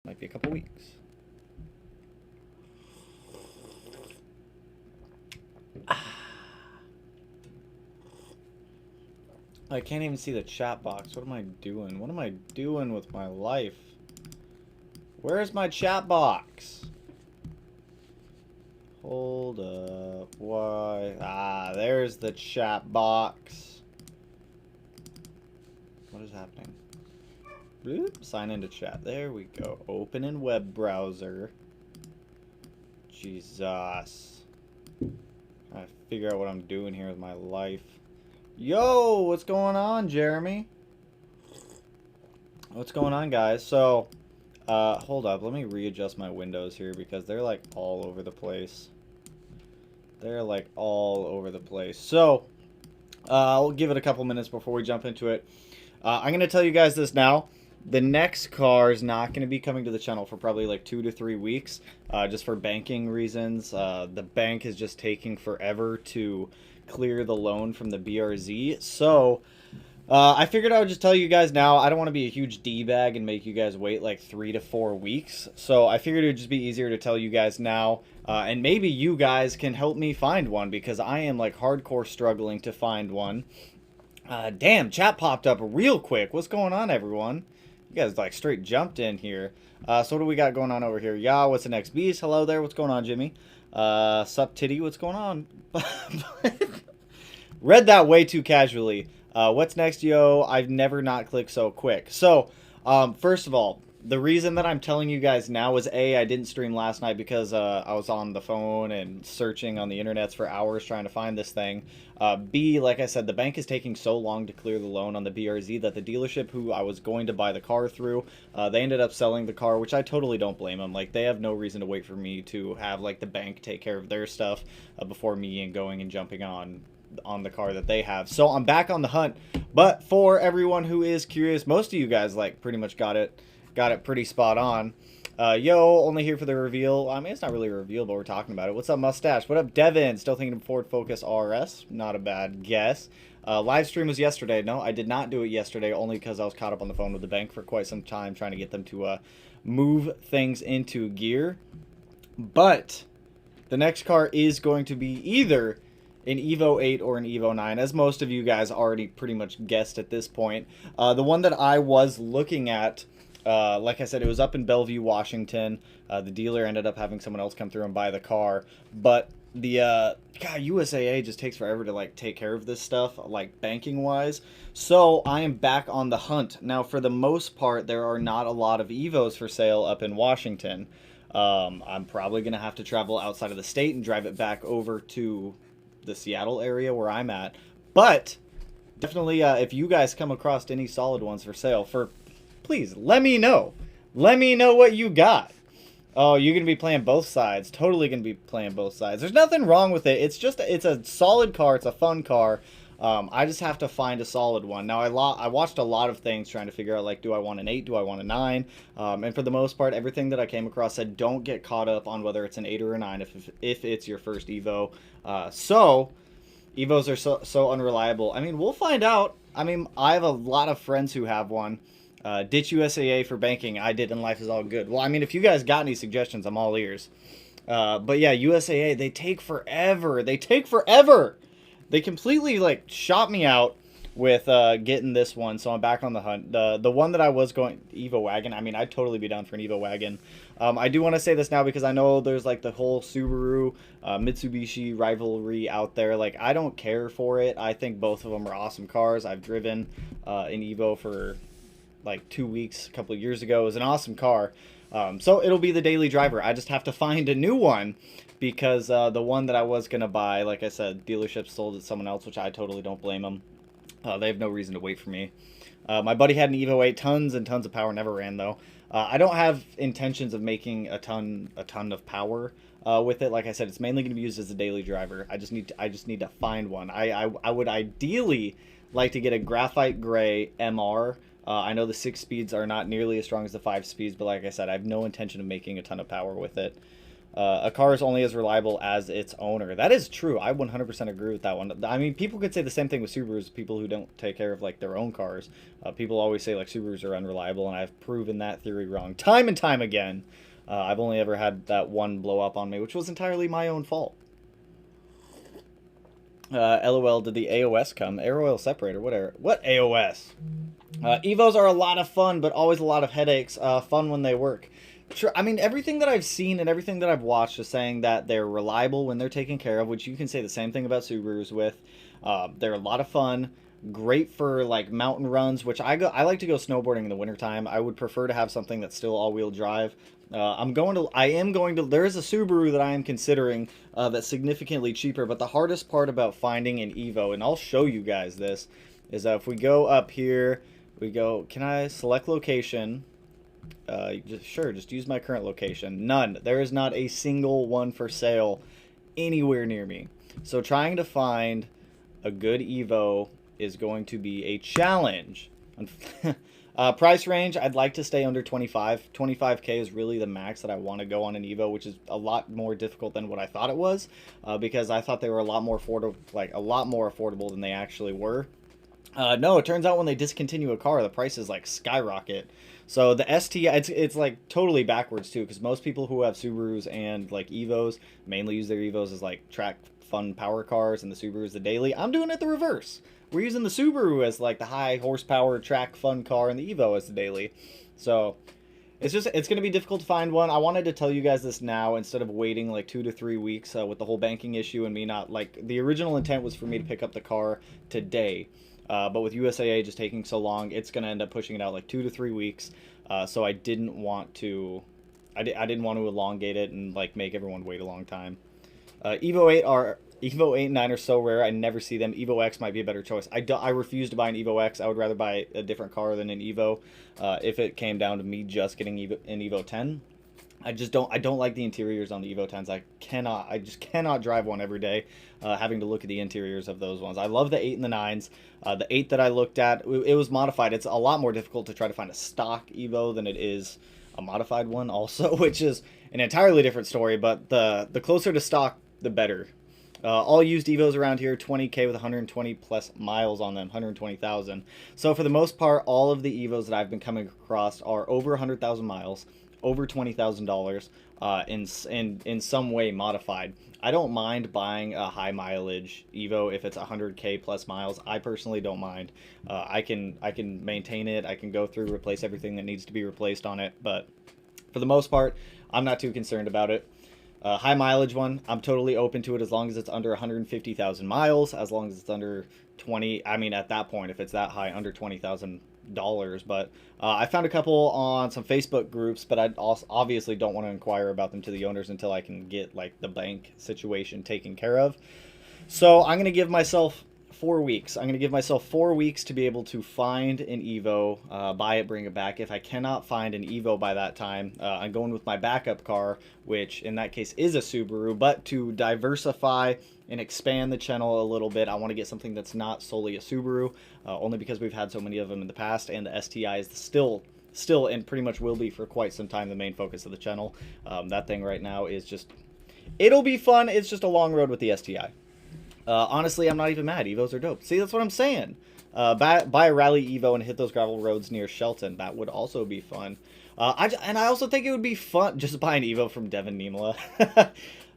Might be a couple weeks. I can't even see the chat box. What am I doing? What am I doing with my life? Where's my chat box? Hold up. Why? Ah, there's the chat box. What is happening? Boop. Sign into chat. There we go. Open in web browser. Jesus. I figure out what I'm doing here with my life. Yo, what's going on, Jeremy? What's going on, guys? So, hold up. Let me readjust my windows here because they're like all over the place. They're like all over the place. So, I'll give it a couple minutes before we jump into it. I'm going to tell you guys this now. The next car is not going to be coming to the channel for probably like 2 to 3 weeks, just for banking reasons. The bank is just taking forever to clear the loan from the BRZ. So, I figured I would just tell you guys now. I don't want to be a huge D-bag and make you guys wait like 3 to 4 weeks. So I figured it would just be easier to tell you guys now. And maybe you guys can help me find one because I am like hardcore struggling to find one. Damn, chat popped up real quick. What's going on, everyone? You guys like straight jumped in here. So what do we got going on over here? Yeah, what's the next beast? Hello there. What's going on, Jimmy? Sup titty? What's going on? Read that way too casually. What's next, yo? I've never not clicked so quick. So, first of all, the reason that I'm telling you guys now is A, I didn't stream last night because I was on the phone and searching on the internets for hours trying to find this thing. B, like I said, the bank is taking so long to clear the loan on the BRZ that the dealership who I was going to buy the car through, they ended up selling the car, which I totally don't blame them. Like, they have no reason to wait for me to have, like, the bank take care of their stuff before me and going and jumping on the car that they have. So I'm back on the hunt. But for everyone who is curious, most of you guys like pretty much got it pretty spot on. Yo, only here for the reveal. I mean, it's not really a reveal, but we're talking about it. What's up, Mustache? What up, Devin? Still thinking of Ford Focus RS? Not a bad guess. Live stream was yesterday. No, I did not do it yesterday, only because I was caught up on the phone with the bank for quite some time trying to get them to move things into gear. But the next car is going to be either an Evo 8 or an Evo 9, as most of you guys already pretty much guessed at this point. The one that I was looking at, like I said, it was up in Bellevue, Washington. The dealer ended up having someone else come through and buy the car. But the, God, USAA just takes forever to, like, take care of this stuff, like, banking-wise. So I am back on the hunt. Now, for the most part, there are not a lot of Evos for sale up in Washington. I'm probably going to have to travel outside of the state and drive it back over to the Seattle area where I'm at. But definitely, if you guys come across any solid ones for sale, please let me know. Let me know what you got. Oh, you're gonna be playing both sides. Totally gonna be playing both sides. There's nothing wrong with it. It's a solid car. It's a fun car. I just have to find a solid one. Now, I watched a lot of things trying to figure out, like, do I want an 8? Do I want a 9? And for the most part, everything that I came across said don't get caught up on whether it's an 8 or a 9 if it's your first Evo. So, Evos are so unreliable. I mean, we'll find out. I mean, I have a lot of friends who have one. Ditch USAA for banking. I did, and life is all good. Well, I mean, if you guys got any suggestions, I'm all ears. But yeah, USAA, they take forever. They take forever. They completely, like, shot me out with getting this one, so I'm back on the hunt. The one that I was going, Evo Wagon, I mean, I'd totally be down for an Evo Wagon. I do want to say this now because I know there's, like, the whole Subaru, Mitsubishi rivalry out there. Like, I don't care for it. I think both of them are awesome cars. I've driven an Evo for, like, 2 weeks a couple of years ago. It was an awesome car. So it'll be the daily driver. I just have to find a new one because the one that I was going to buy, like I said, dealership sold it to someone else, which I totally don't blame them. They have no reason to wait for me. My buddy had an Evo 8, tons and tons of power, never ran though. I don't have intentions of making a ton of power with it. Like I said, it's mainly going to be used as a daily driver. I just need to find one. I would ideally like to get a graphite gray MR. I know the 6 speeds are not nearly as strong as the 5 speeds, but like I said, I have no intention of making a ton of power with it. A car is only as reliable as its owner. That is true. I 100% agree with that one. I mean, people could say the same thing with Subarus, people who don't take care of, like, their own cars. People always say, like, Subarus are unreliable, and I've proven that theory wrong time and time again. I've only ever had that one blow up on me, which was entirely my own fault. LOL, did the AOS come? Air oil separator, whatever. What AOS? Evos are a lot of fun, but always a lot of headaches. Fun when they work. Sure, I mean, everything that I've seen and everything that I've watched is saying that they're reliable when they're taken care of, which you can say the same thing about Subarus with. They're a lot of fun, great for, like, mountain runs, which I like to go snowboarding in the wintertime. I would prefer to have something that's still all-wheel drive. I am going to, there is a Subaru that I am considering that's significantly cheaper, but the hardest part about finding an Evo, and I'll show you guys this, is if we go up here, we go, can I select location? Just use my current location. None. There is not a single one for sale anywhere near me. So trying to find a good Evo is going to be a challenge. Price range, I'd like to stay under 25. 25K is really the max that I want to go on an Evo, which is a lot more difficult than what I thought it was, because I thought they were a lot more affordable than they actually were. No, it turns out when they discontinue a car, the prices, like, skyrocket. So the STI, it's like totally backwards too, because most people who have Subarus and, like, Evos mainly use their Evos as, like, track fun power cars, and the Subaru is the daily. I'm doing it the reverse. We're using the Subaru as, like, the high horsepower track fun car, and the Evo as the daily. So it's going to be difficult to find one. I wanted to tell you guys this now instead of waiting like 2 to 3 weeks with the whole banking issue and me not, like, the original intent was for me to pick up the car today. But with USAA just taking so long, it's going to end up pushing it out like 2 to 3 weeks. So I didn't want to elongate it and, like, make everyone wait a long time. Evo 8 and 9 are so rare. I never see them. Evo X might be a better choice. I refuse to buy an Evo X. I would rather buy a different car than an Evo. If it came down to me just getting an Evo 10. I don't like the interiors on the Evo 10s. I just cannot drive one every day, having to look at the interiors of those ones. I love the 8 and the 9s. The 8 that I looked at, it was modified. It's a lot more difficult to try to find a stock Evo than it is a modified one also, which is an entirely different story, but the closer to stock, the better. All used Evos around here, 20K with 120 plus miles on them, 120,000. So for the most part, all of the Evos that I've been coming across are over 100,000 miles, over $20,000 in some way modified. I don't mind buying a high mileage Evo if it's 100K plus miles. I personally don't mind. I can maintain it. I can go through, replace everything that needs to be replaced on it. But for the most part, I'm not too concerned about it. High mileage one, I'm totally open to it as long as it's under 150,000 miles, as long as it's under 20. I mean, at that point, if it's that high, under $20,000. But I found a couple on some Facebook groups, but I also obviously don't want to inquire about them to the owners until I can get, like, the bank situation taken care of. So I'm going to give myself 4 weeks. I'm going to give myself 4 weeks to be able to find an Evo, buy it, bring it back. If I cannot find an Evo by that time, I'm going with my backup car, which in that case is a Subaru. But to diversify and expand the channel a little bit, I want to get something that's not solely a Subaru, only because we've had so many of them in the past, and the STI is still and pretty much will be for quite some time the main focus of the channel. That thing right now is just, it'll be fun. It's just a long road with the STI. Honestly, I'm not even mad. Evos are dope. See, that's what I'm saying. Buy a rally Evo and hit those gravel roads near Shelton. That would also be fun. I also think it would be fun just buy an Evo from Devin Niemela.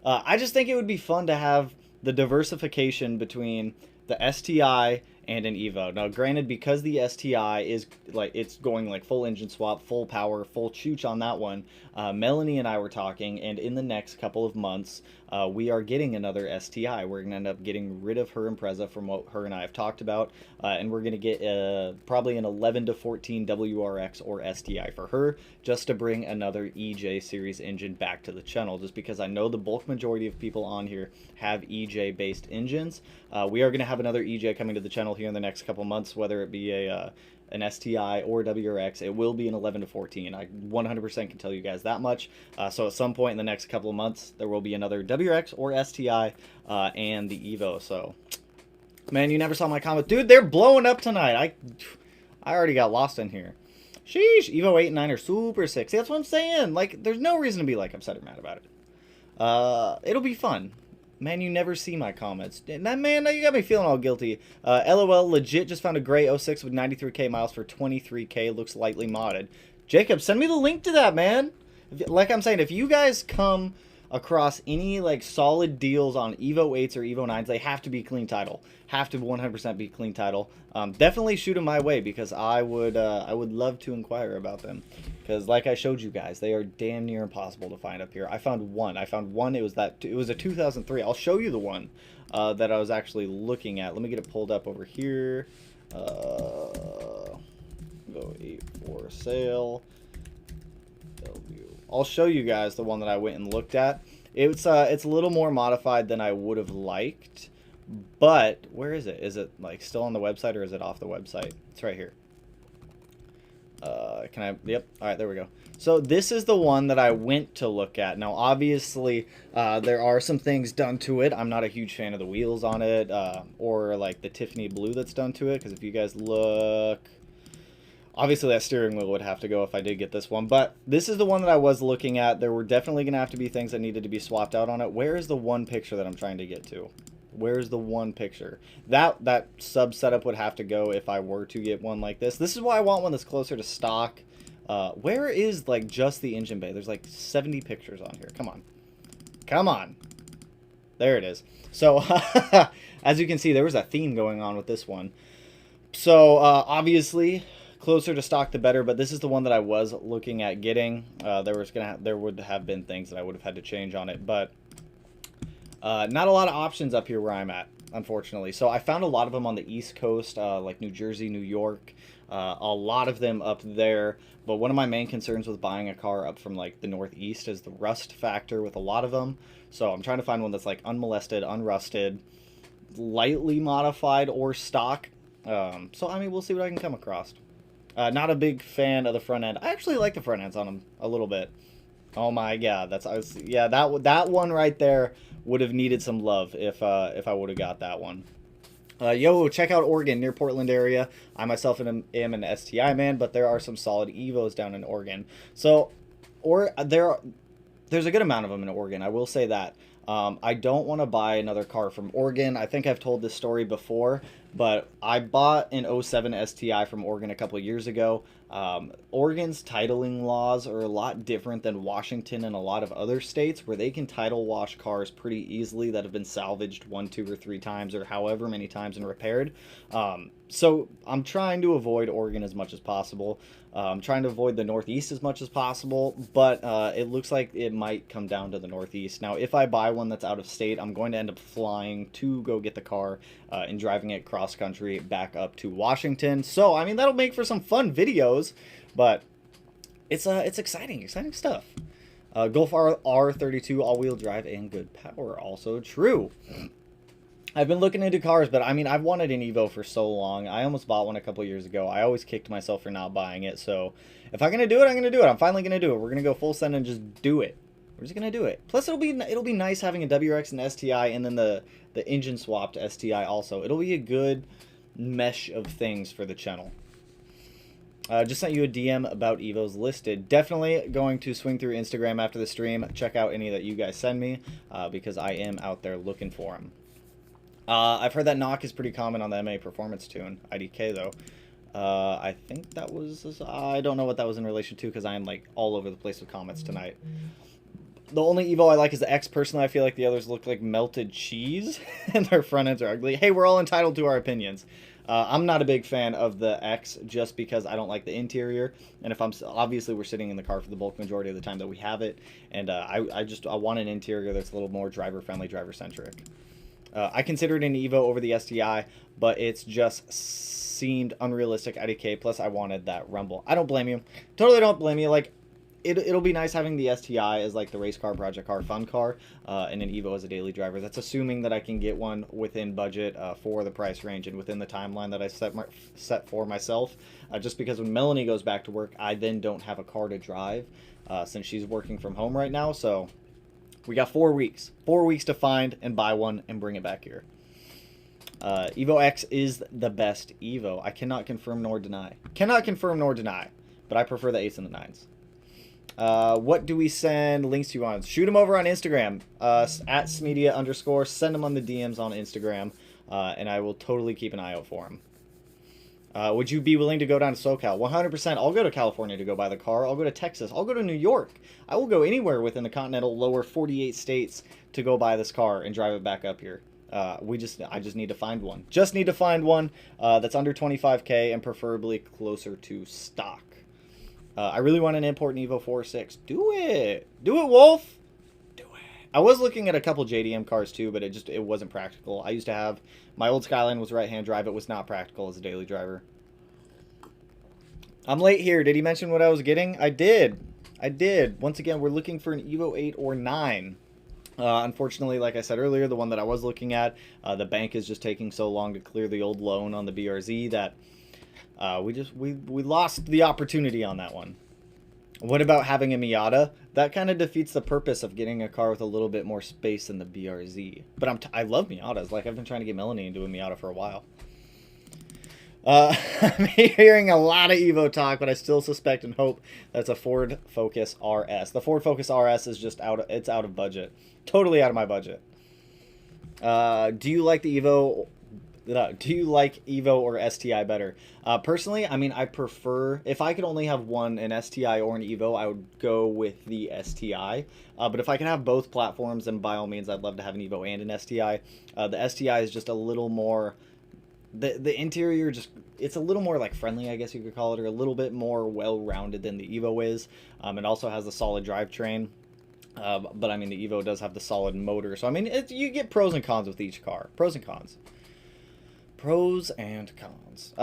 I just think it would be fun to have the diversification between the STI and an Evo. Now, granted, because the STI is, like, it's going, like, full engine swap, full power, full chooch on that one, Melanie and I were talking, and in the next couple of months, we are getting another STI. We're going to end up getting rid of her Impreza from what her and I have talked about, and we're going to get probably an 11 to 14 WRX or STI for her, just to bring another EJ series engine back to the channel, just because I know the bulk majority of people on here have EJ-based engines. We are going to have another EJ coming to the channel here in the next couple months, whether it be an STI or WRX. It will be an 11 to 14. I 100% can tell you guys that much. So at some point in the next couple of months, there will be another WRX or STI and the Evo. So, man, you never saw my comment. Dude, they're blowing up tonight. I already got lost in here. Sheesh, Evo 8 and 9 are super sick. See, that's what I'm saying. Like, there's no reason to be, like, upset or mad about it. It'll be fun. Man, you never see my comments. Man, now you got me feeling all guilty. LOL, legit just found a gray '06 with 93k miles for 23k. Looks lightly modded. Jacob, send me the link to that, man. Like I'm saying, if you guys come across any like solid deals on Evo 8s or Evo 9s, they have to be clean title. Have to 100% be clean title. Definitely shoot them my way because I would love to inquire about them. Because like I showed you guys, they are damn near impossible to find up here. I found one. It was a 2003. I'll show you the one that I was actually looking at. Let me get it pulled up over here. Go 8 for sale. I'll show you guys the one that I went and looked at. It's a little more modified than I would have liked, but where is it? Is it like still on the website or is it off the website? It's right here. Can I? Yep. All right, there we go. So this is the one that I went to look at. Now, obviously, there are some things done to it. I'm not a huge fan of the wheels on it, or like the Tiffany blue that's done to it. Because if you guys look. Obviously, that steering wheel would have to go if I did get this one. But this is the one that I was looking at. There were definitely going to have to be things that needed to be swapped out on it. Where is the one picture that I'm trying to get to? Where's the one picture? That sub setup would have to go if I were to get one like this. This is why I want one that's closer to stock. Where is, like, just the engine bay? There's, like, 70 pictures on here. Come on. Come on. There it is. So, as you can see, there was a theme going on with this one. So, obviously... closer to stock the better, but this is the one that I was looking at getting. There would have been things that I would have had to change on it, but not a lot of options up here where I'm at, unfortunately. So I found a lot of them on the East Coast, like New Jersey, New York, a lot of them up there. But one of my main concerns with buying a car up from like the Northeast is the rust factor with a lot of them. So I'm trying to find one that's like unmolested, unrusted, lightly modified, or stock. So I mean, we'll see what I can come across. Not a big fan of the front end. I actually like the front ends on them a little bit. Oh my god, that one right there would have needed some love if I would have got that one. Yo, check out Oregon near Portland area. I myself am an STI man, but there are some solid Evos down in Oregon. So, there's a good amount of them in Oregon. I will say that. I don't want to buy another car from Oregon. I think I've told this story before, but I bought an '07 STI from Oregon a couple of years ago. Oregon's titling laws are a lot different than Washington and a lot of other states where they can title wash cars pretty easily that have been salvaged 1, 2, or 3 times or however many times and repaired. So I'm trying to avoid Oregon as much as possible. I'm trying to avoid the Northeast as much as possible, but it looks like it might come down to the Northeast. Now, if I buy one that's out of state, I'm going to end up flying to go get the car and driving it cross country back up to Washington. So, I mean, that'll make for some fun videos, but it's exciting stuff. Golf R32 all-wheel drive and good power, also true. I've been looking into cars, but I mean, I've wanted an Evo for so long. I almost bought one a couple years ago. I always kicked myself for not buying it. So if I'm gonna do it, I'm gonna do it. I'm finally gonna do it. We're gonna go full send and just do it. We're just gonna do it. Plus, it'll be nice having a WRX and STI, and then the engine swapped STI also. It'll be a good mesh of things for the channel. Just sent you a DM about Evos listed. Definitely going to swing through Instagram after the stream. Check out any that you guys send me because I am out there looking for them. I've heard that knock is pretty common on the MA Performance tune. IDK, though. I think that was... I don't know what that was in relation to, because I am, like, all over the place with comments tonight. The only Evo I like is the X. Personally, I feel like the others look like melted cheese, and their front ends are ugly. Hey, we're all entitled to our opinions. I'm not a big fan of the X, just because I don't like the interior, and if I'm... Obviously, we're sitting in the car for the bulk majority of the time that we have it, and I want an interior that's a little more driver-friendly, driver-centric. I considered an Evo over the STI, but it's just seemed unrealistic IDK. Plus, I wanted that rumble. I don't blame you. Totally don't blame you. Like, it'll be nice having the STI as like the race car, project car, fun car, and an Evo as a daily driver. That's assuming that I can get one within budget for the price range and within the timeline that I set for myself. Just because when Melanie goes back to work, I then don't have a car to drive since she's working from home right now. So we got 4 weeks. 4 weeks to find and buy one and bring it back here. Evo X is the best Evo. I cannot confirm nor deny. Cannot confirm nor deny. But I prefer the 8s and the 9s. What do we send links to you on? Shoot them over on Instagram, at Smedia_. Send them on the DMs on Instagram, and I will totally keep an eye out for them. Would you be willing to go down to SoCal? 100%. I'll go to California to go buy the car. I'll go to Texas. I'll go to New York. I will go anywhere within the continental lower 48 states to go buy this car and drive it back up here. I just need to find one. Just need to find one that's under 25K and preferably closer to stock. I really want an import an Evo 4.6. Do it. Do it, Wolf. Do it. I was looking at a couple JDM cars too, but it wasn't practical. I used to have my old Skyline was right-hand drive. It was not practical as a daily driver. I'm late here. Did he mention what I was getting? I did. Once again, we're looking for an Evo 8 or 9. Unfortunately, like I said earlier, the one that I was looking at, the bank is just taking so long to clear the old loan on the BRZ that we lost the opportunity on that one. What about having a Miata? That kind of defeats the purpose of getting a car with a little bit more space than the BRZ. But I love Miatas. Like, I've been trying to get Melanie into a Miata for a while. I'm hearing a lot of Evo talk, but I still suspect and hope that's a Ford Focus RS. The Ford Focus RS is just out of budget. Totally out of my budget. Do you like the Evo? Do you like Evo or STI better? Personally, I mean, I prefer, if I could only have one, an STI or an Evo, I would go with the STI. But if I can have both platforms, then by all means, I'd love to have an Evo and an STI. The STI is just a little more, the interior just, it's a little more like friendly, I guess you could call it, or a little bit more well-rounded than the Evo is. It also has the solid drivetrain. But I mean, the Evo does have the solid motor. So I mean, you get pros and cons with each car. Pros and cons. Pros and cons.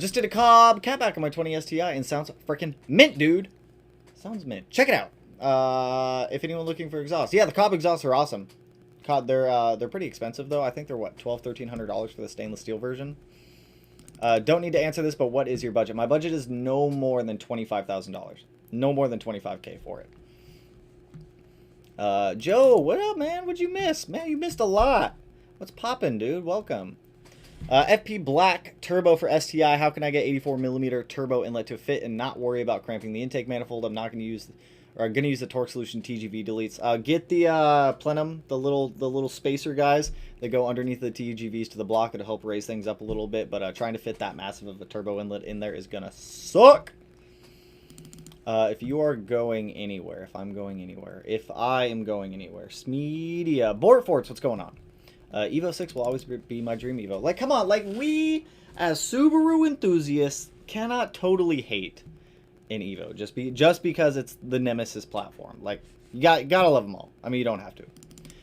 Just did a catback on my 20 STI and sounds freaking mint, dude. Sounds mint. Check it out. If anyone looking for exhaust, yeah, the Cobb exhausts are awesome. They're pretty expensive though. I think they're what, $1,200 for the stainless steel version. Don't need to answer this, but what is your budget? My budget is no more than $25,000. No more than 25K for it. Joe, what up, man? What'd you miss? Man, you missed a lot. What's poppin', dude? Welcome. FP Black Turbo for STI. How can I get 84mm turbo inlet to fit and not worry about cramping the intake manifold? I'm not going to use, or I'm going to use the Torque Solution TGV deletes. Get the plenum, the little spacer guys that go underneath the TGVs to the block to help raise things up a little bit. But trying to fit that massive of a turbo inlet in there is going to suck. If you are going anywhere, if I am going anywhere, Smedia, Bortforts, what's going on? Evo 6 will always be my dream Evo. Like, come on, like, we, as Subaru enthusiasts, cannot totally hate an Evo just because it's the Nemesis platform. Like, you gotta love them all. I mean, you don't have to.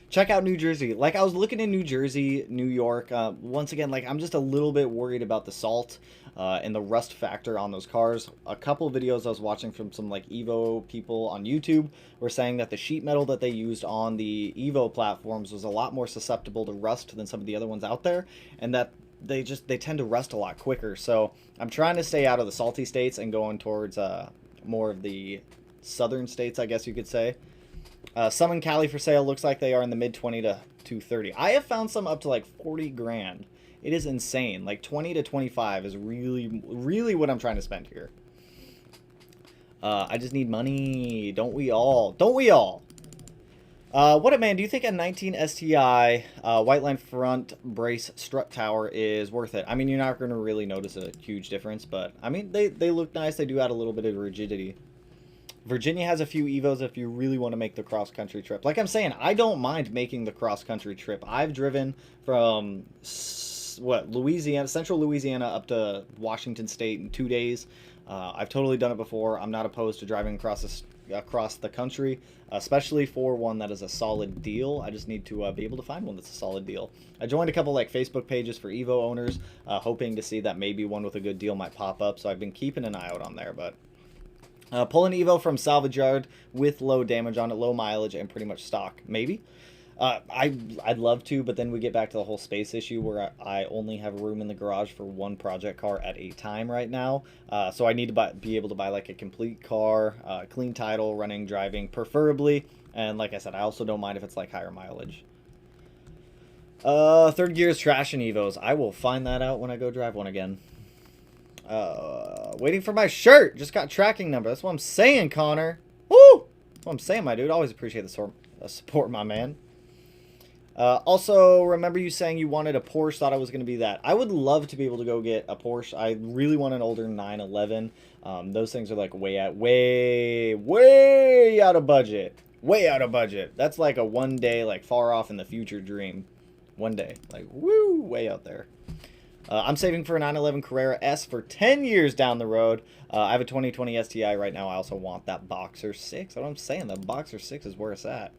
Check out New Jersey. Like, I was looking in New Jersey, New York. Once again, like, I'm just a little bit worried about the salt and the rust factor on those cars. A couple of videos I was watching from some, like, Evo people on YouTube were saying that the sheet metal that they used on the Evo platforms was a lot more susceptible to rust than some of the other ones out there, and that they tend to rust a lot quicker. So I'm trying to stay out of the salty states and going towards more of the southern states, I guess you could say. Some in Cali for sale. Looks like they are in the mid 20 to 230. I have found some up to like 40 grand. It is insane. Like 20 to 25 is really what I'm trying to spend here. I just need money. Don't we all? Don't we all? What up, man? Do you think a 19 STI white line front brace strut tower is worth it? I mean, you're not going to really notice a huge difference, but I mean, they look nice. They do add a little bit of rigidity. Virginia has a few Evos if you really want to make the cross-country trip. Like I'm saying, I don't mind making the cross-country trip. I've driven from, Louisiana, central Louisiana up to Washington State in 2 days. I've totally done it before. I'm not opposed to driving across the country, especially for one that is a solid deal. I just need to be able to find one that's a solid deal. I joined a couple like Facebook pages for Evo owners, hoping to see that maybe one with a good deal might pop up. So I've been keeping an eye out on there, but... pull an Evo from salvage yard with low damage on it, low mileage, and pretty much stock. Maybe. I'd love to, but then we get back to the whole space issue where I only have room in the garage for one project car at a time right now. So I need to be able to buy like a complete car, clean title, running, driving, preferably. And like I said, I also don't mind if it's like higher mileage. Third gear is trash in Evos. I will find that out when I go drive one again. Waiting for my shirt. Just got tracking number. That's what I'm saying, Connor. Woo! That's what I'm saying, my dude. Always appreciate the support, my man. Also, remember you saying you wanted a Porsche, thought I was going to be that. I would love to be able to go get a Porsche. I really want an older 911. Those things are like way out of budget. Way out of budget. That's like a one day, like far off in the future dream. One day. Like, woo, way out there. I'm saving for a 911 Carrera S for 10 years down the road. I have a 2020 STI right now. I also want that Boxer 6. That's what I'm saying. The Boxer 6 is where it's at.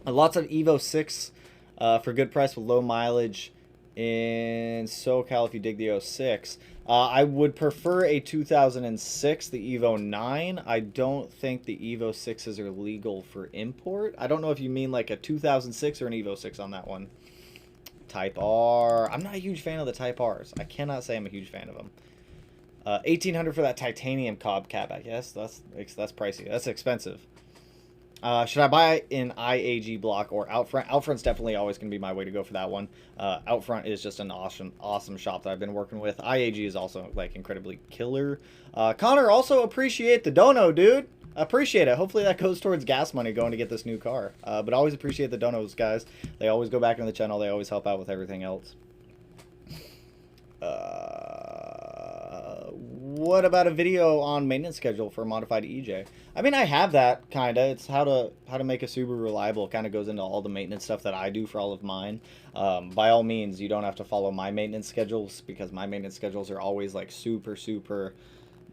Lots of Evo 6 for good price with low mileage in SoCal if you dig the 06. I would prefer a 2006, the Evo 9. I don't think the Evo 6s are legal for import. I don't know if you mean like a 2006 or an Evo 6 on that one. Type R. I'm not a huge fan of the Type Rs. I cannot say I'm a huge fan of them. 1800 for that titanium cob cab. I guess that's pricey. That's expensive. Should I buy an IAG block or Outfront? Outfront's definitely always going to be my way to go for that one. Outfront is just an awesome shop that I've been working with. IAG is also like incredibly killer. Connor, also appreciate the dono, dude. Appreciate it. Hopefully that goes towards gas money going to get this new car. But always appreciate the donos, guys. They always go back on the channel. They always help out with everything else. What about a video on maintenance schedule for a modified EJ? I mean, I have that, kind of. It's how to make a Subaru reliable. It kind of goes into all the maintenance stuff that I do for all of mine. By all means, you don't have to follow my maintenance schedules because my maintenance schedules are always like super,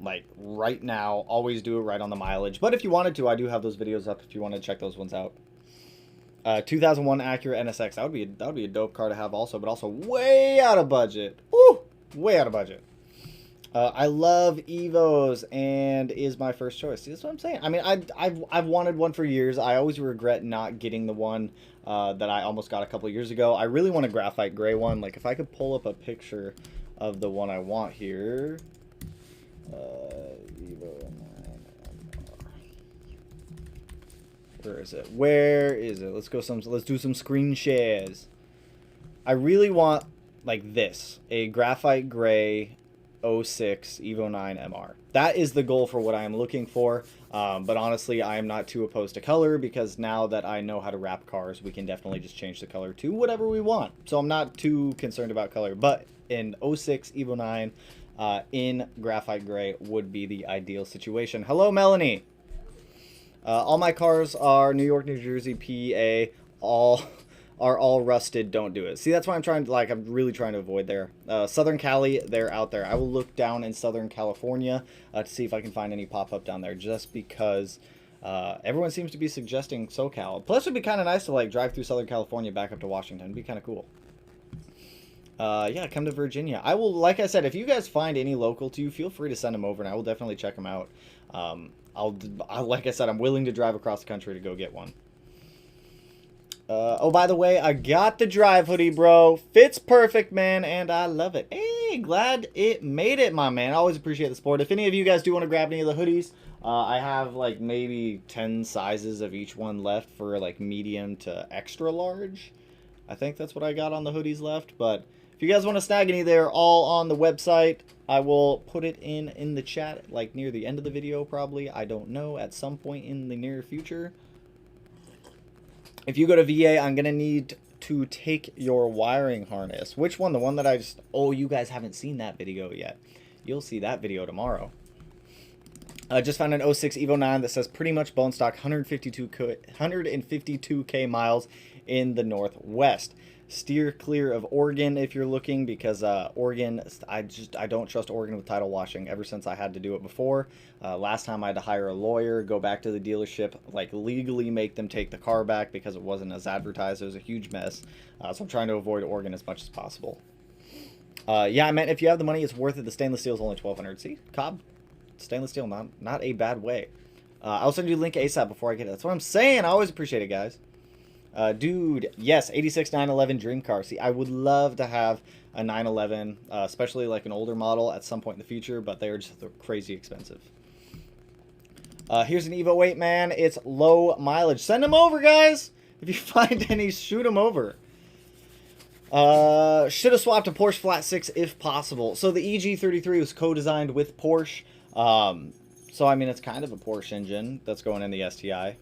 like right now. Always do it right on the mileage. But if you wanted to, I do have those videos up if you want to check those ones out. 2001 Acura NSX. That would be a dope car to have also, but also way out of budget. Woo! Way out of budget. I love Evos and is my first choice. See, that's what I'm saying. I mean, I've wanted one for years. I always regret not getting the one that I almost got a couple years ago. I really want a graphite gray one. Like, if I could pull up a picture of the one I want here. Evo 9. Where is it? Where is it? Let's do some screen shares. I really want like this, a graphite gray 06 Evo 9 MR. That is the goal for what I am looking for. But honestly, I am not too opposed to color because now that I know how to wrap cars, we can definitely just change the color to whatever we want. So I'm not too concerned about color. But in 06 Evo 9 in graphite gray would be the ideal situation. Hello, Melanie. All my cars are New York, New Jersey, PA, all rusted. Don't do it. See, that's why I'm really trying to avoid there. Southern Cali, they're out there. I will look down in Southern California to see if I can find any pop-up down there, just because everyone seems to be suggesting SoCal. Plus, it'd be kind of nice to like drive through Southern California back up to Washington. It'd be kind of cool. Yeah, come to Virginia. I will, like I said, if you guys find any local to you, feel free to send them over, and I will definitely check them out. Like I said, I'm willing to drive across the country to go get one. Oh, by the way, I got the drive hoodie, bro. Fits perfect, man, and I love it. Hey, glad it made it, my man. I always appreciate the support. If any of you guys do want to grab any of the hoodies, I have like maybe 10 sizes of each one left for like medium to extra large. I think that's what I got on the hoodies left, but if you guys want to snag any, they're all on the website. I will put it in the chat like near the end of the video probably. I don't know, at some point in the near future. If you go to VA, I'm going to need to take your wiring harness. Which one? The one that I just... Oh, you guys haven't seen that video yet. You'll see that video tomorrow. I just found an 06 Evo 9 that says pretty much bone stock, 152K miles in the Northwest. Steer clear of Oregon if you're looking, because Oregon, I don't trust Oregon with title washing ever since I had to do it before. Last time I had to hire a lawyer, go back to the dealership, like legally make them take the car back because it wasn't as advertised. It was a huge mess. So I'm trying to avoid Oregon as much as possible. Yeah, I meant if you have the money, it's worth it. The stainless steel is only $1,200. See, Cobb, stainless steel, not a bad way. I'll send you a link ASAP before I get it. That's what I'm saying. I always appreciate it, guys. Dude, yes, 86 911 dream car. See, I would love to have a 911, especially like an older model at some point in the future, but they're just crazy expensive. Here's an Evo 8, man. It's low mileage. Send them over, guys. If you find any, shoot them over. Should have swapped a Porsche Flat 6 if possible. So the EG33 was co-designed with Porsche. So, I mean, it's kind of a Porsche engine that's going in the STI.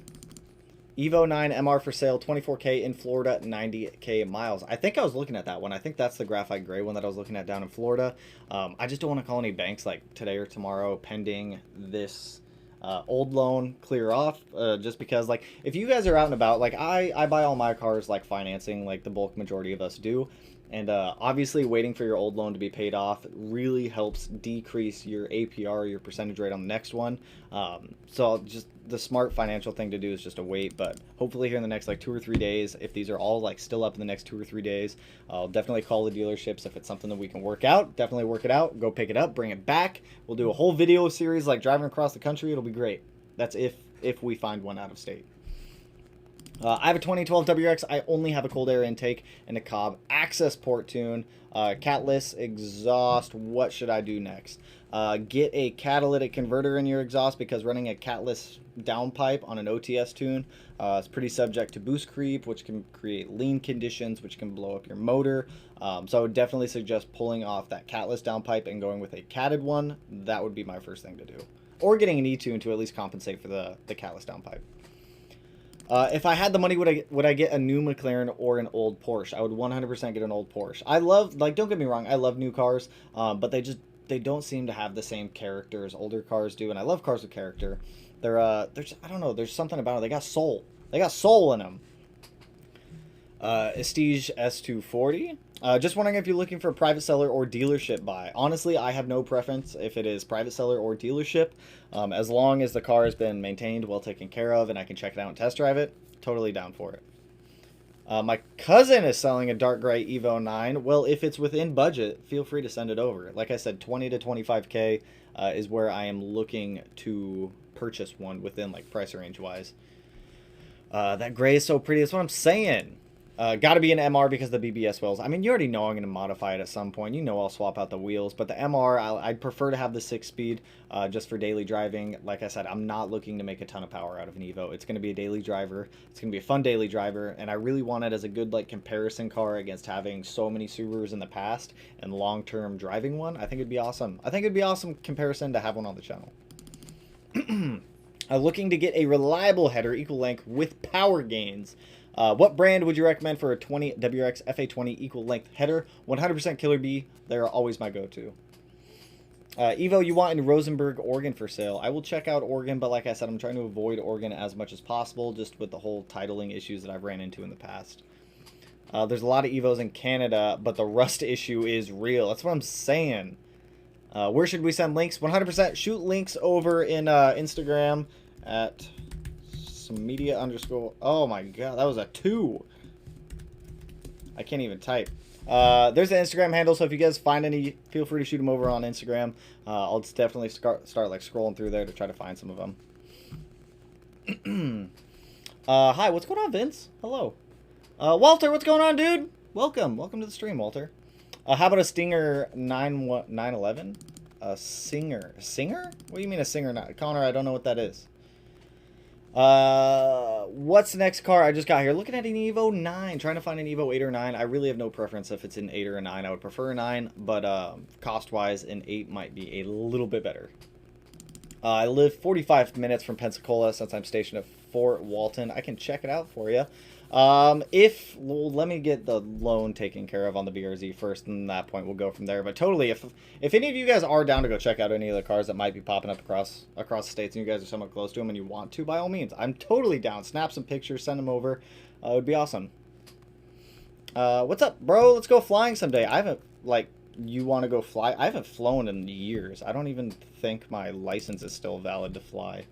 Evo 9 MR for sale, 24K in Florida, 90K miles. I think I was looking at that one. I think that's the graphite gray one that I was looking at down in Florida. I just don't want to call any banks like today or tomorrow pending this old loan clear off, just because, like, if you guys are out and about, like, I buy all my cars like financing, like the bulk majority of us do. And obviously, waiting for your old loan to be paid off really helps decrease your APR, your percentage rate on the next one. So just the smart financial thing to do is just to wait. But hopefully here in the next like 2 or 3 days, if these are all like still up in the next 2 or 3 days, I'll definitely call the dealerships. If it's something that we can work out, definitely work it out. Go pick it up, bring it back. We'll do a whole video series like driving across the country. It'll be great. That's if we find one out of state. I have a 2012 WRX. I only have a cold air intake and a Cobb access port tune. Catless exhaust. What should I do next? Get a catalytic converter in your exhaust, because running a catless downpipe on an OTS tune is pretty subject to boost creep, which can create lean conditions, which can blow up your motor. So I would definitely suggest pulling off that catless downpipe and going with a catted one. That would be my first thing to do. Or getting an E-tune to at least compensate for the catless downpipe. If I had the money, would I get a new McLaren or an old Porsche? I would 100% get an old Porsche. I love, like, don't get me wrong, I love new cars, but they don't seem to have the same character as older cars do, and I love cars with character. There's I don't know, there's something about it. They got soul. They got soul in them. Estige S240. Just wondering if you're looking for a private seller or dealership buy. Honestly, I have no preference if it is private seller or dealership. As long as the car has been maintained, well taken care of, and I can check it out and test drive it, totally down for it. My cousin is selling a dark gray Evo 9. Well, if it's within budget, feel free to send it over. Like I said, 20 to 25K is where I am looking to purchase one within, like, price range wise. That gray is so pretty. That's what I'm saying. Got to be an MR because of the BBS wheels. I mean, you already know I'm going to modify it at some point. You know I'll swap out the wheels. But the MR, I'd prefer to have the 6-speed just for daily driving. Like I said, I'm not looking to make a ton of power out of an Evo. It's going to be a daily driver. It's going to be a fun daily driver. And I really want it as a good, like, comparison car against having so many Subarus in the past and long-term driving one. I think it'd be awesome. I think it'd be awesome comparison to have one on the channel. Looking to get a reliable header, equal length with power gains. What brand would you recommend for a 20 WRX FA20 equal length header? 100% Killer Bee. They're always my go-to. Evo you want in Rosenberg, Oregon for sale. I will check out Oregon, but like I said, I'm trying to avoid Oregon as much as possible, just with the whole titling issues that I've ran into in the past. There's a lot of Evos in Canada, but the rust issue is real. That's what I'm saying. Where should we send links? 100% shoot links over in Instagram at media _ oh my god, that was a 2. I can't even type. There's the Instagram handle, so if you guys find any, feel free to shoot them over on Instagram. I'll just definitely start like scrolling through there to try to find some of them. Hi, what's going on, Vince? Hello. Walter, what's going on, dude? Welcome to the stream, Walter. How about a Stinger 911? A Singer? What do you mean a Singer? Connor, I don't know what that is. What's the next car I just got here? Looking at an Evo 9, trying to find an Evo 8 or 9. I really have no preference if it's an 8 or a 9. I would prefer a 9, but cost wise an 8 might be a little bit better. I live 45 minutes from Pensacola since I'm stationed at Fort Walton. I can check it out for you. Well, let me get the loan taken care of on the BRZ first, and at that point we'll go from there. But totally, if any of you guys are down to go check out any of the cars that might be popping up across the states, and you guys are somewhat close to them and you want to, by all means, I'm totally down. Snap some pictures, send them over. It would be awesome. What's up, bro? Let's go flying someday. I haven't, like, you want to go fly? I haven't flown in years. I don't even think my license is still valid to fly.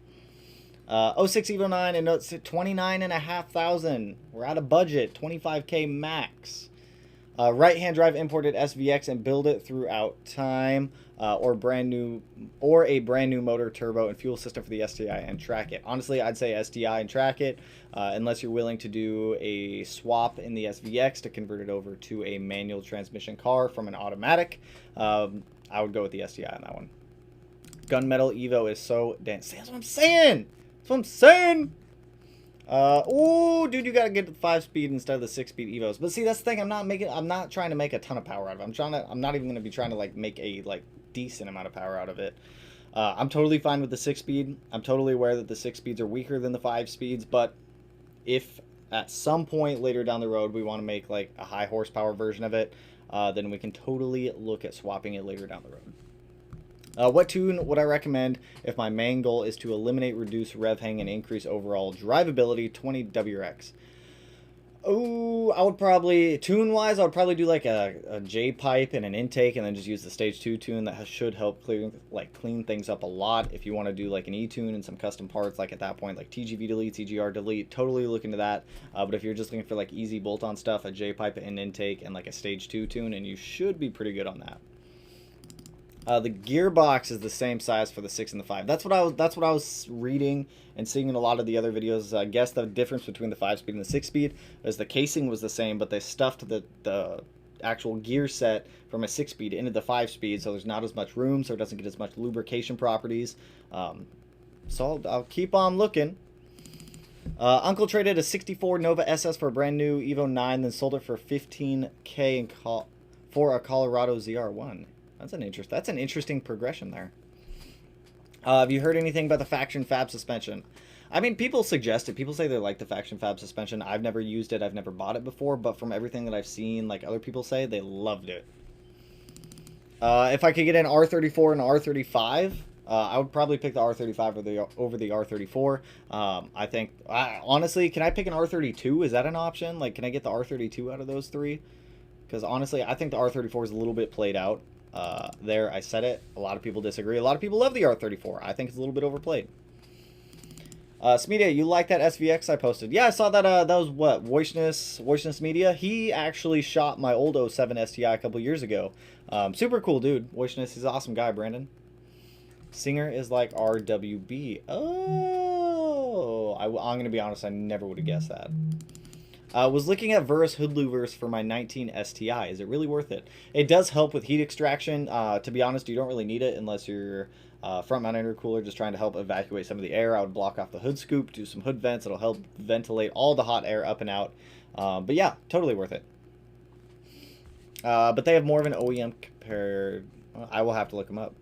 06 Evo 9 and it's 29,500. We're out of budget. 25K max. Right-hand drive imported SVX and build it throughout time, or a brand new motor, turbo, and fuel system for the STI and track it. Honestly, I'd say STI and track it, unless you're willing to do a swap in the SVX to convert it over to a manual transmission car from an automatic. I would go with the STI on that one. Gunmetal Evo is so dense. That's what I'm saying. That's what I'm saying. Oh, dude, you gotta get the 5-speed instead of the 6-speed Evos. But see, that's the thing. I'm not trying to make a ton of power out of it. I'm not even gonna be trying to like make a decent amount of power out of it. I'm totally fine with the 6-speed. I'm totally aware that the 6-speeds are weaker than the 5-speeds, but if at some point later down the road we want to make like a high horsepower version of it, then we can totally look at swapping it later down the road. What tune would I recommend if my main goal is to eliminate, reduce rev hang, and increase overall drivability? 20 WRX. Oh, I would probably, tune-wise, I would probably do like a J-pipe and an intake, and then just use the stage 2 tune. That should help clean things up a lot. If you want to do like an E-tune and some custom parts, like at that point, like TGV delete, TGR delete, totally look into that. But if you're just looking for like easy bolt-on stuff, a J-pipe and intake, and like a stage 2 tune, and you should be pretty good on that. The gearbox is the same size for the 6 and the 5. That's what I was reading and seeing in a lot of the other videos. I guess the difference between the 5-speed and the 6-speed is the casing was the same, but they stuffed the actual gear set from a 6-speed into the 5-speed, so there's not as much room, so it doesn't get as much lubrication properties. So I'll keep on looking. Uncle traded a 64 Nova SS for a brand new Evo 9, then sold it for $15K for a Colorado ZR1. That's an interesting progression there. Have you heard anything about the Faction Fab suspension? I mean, people suggest it. People say they like the Faction Fab suspension. I've never used it. I've never bought it before. But from everything that I've seen, like other people say, they loved it. If I could get an R34 and an R35, I would probably pick the R35 over the R34. Honestly, can I pick an R32? Is that an option? Like, can I get the R32 out of those three? Because honestly, I think the R34 is a little bit played out. There, I said it. A lot of people disagree. A lot of people love the R34. I think it's a little bit overplayed. Smedia, you like that SVX I posted? Yeah, I saw that. That was what? Voiceness Media. He actually shot my old 07 STI a couple years ago. Super cool dude. Voiceness, he's an awesome guy, Brandon. Singer is like RWB. Oh, I'm going to be honest. I never would have guessed that. Was looking at Verus Hoodlooverse for my 19 STI. Is it really worth it? It does help with heat extraction. To be honest, you don't really need it unless you're front mount intercooler just trying to help evacuate some of the air. I would block off the hood scoop, do some hood vents. It'll help ventilate all the hot air up and out. But yeah, totally worth it. But they have more of an OEM compared. I will have to look them up.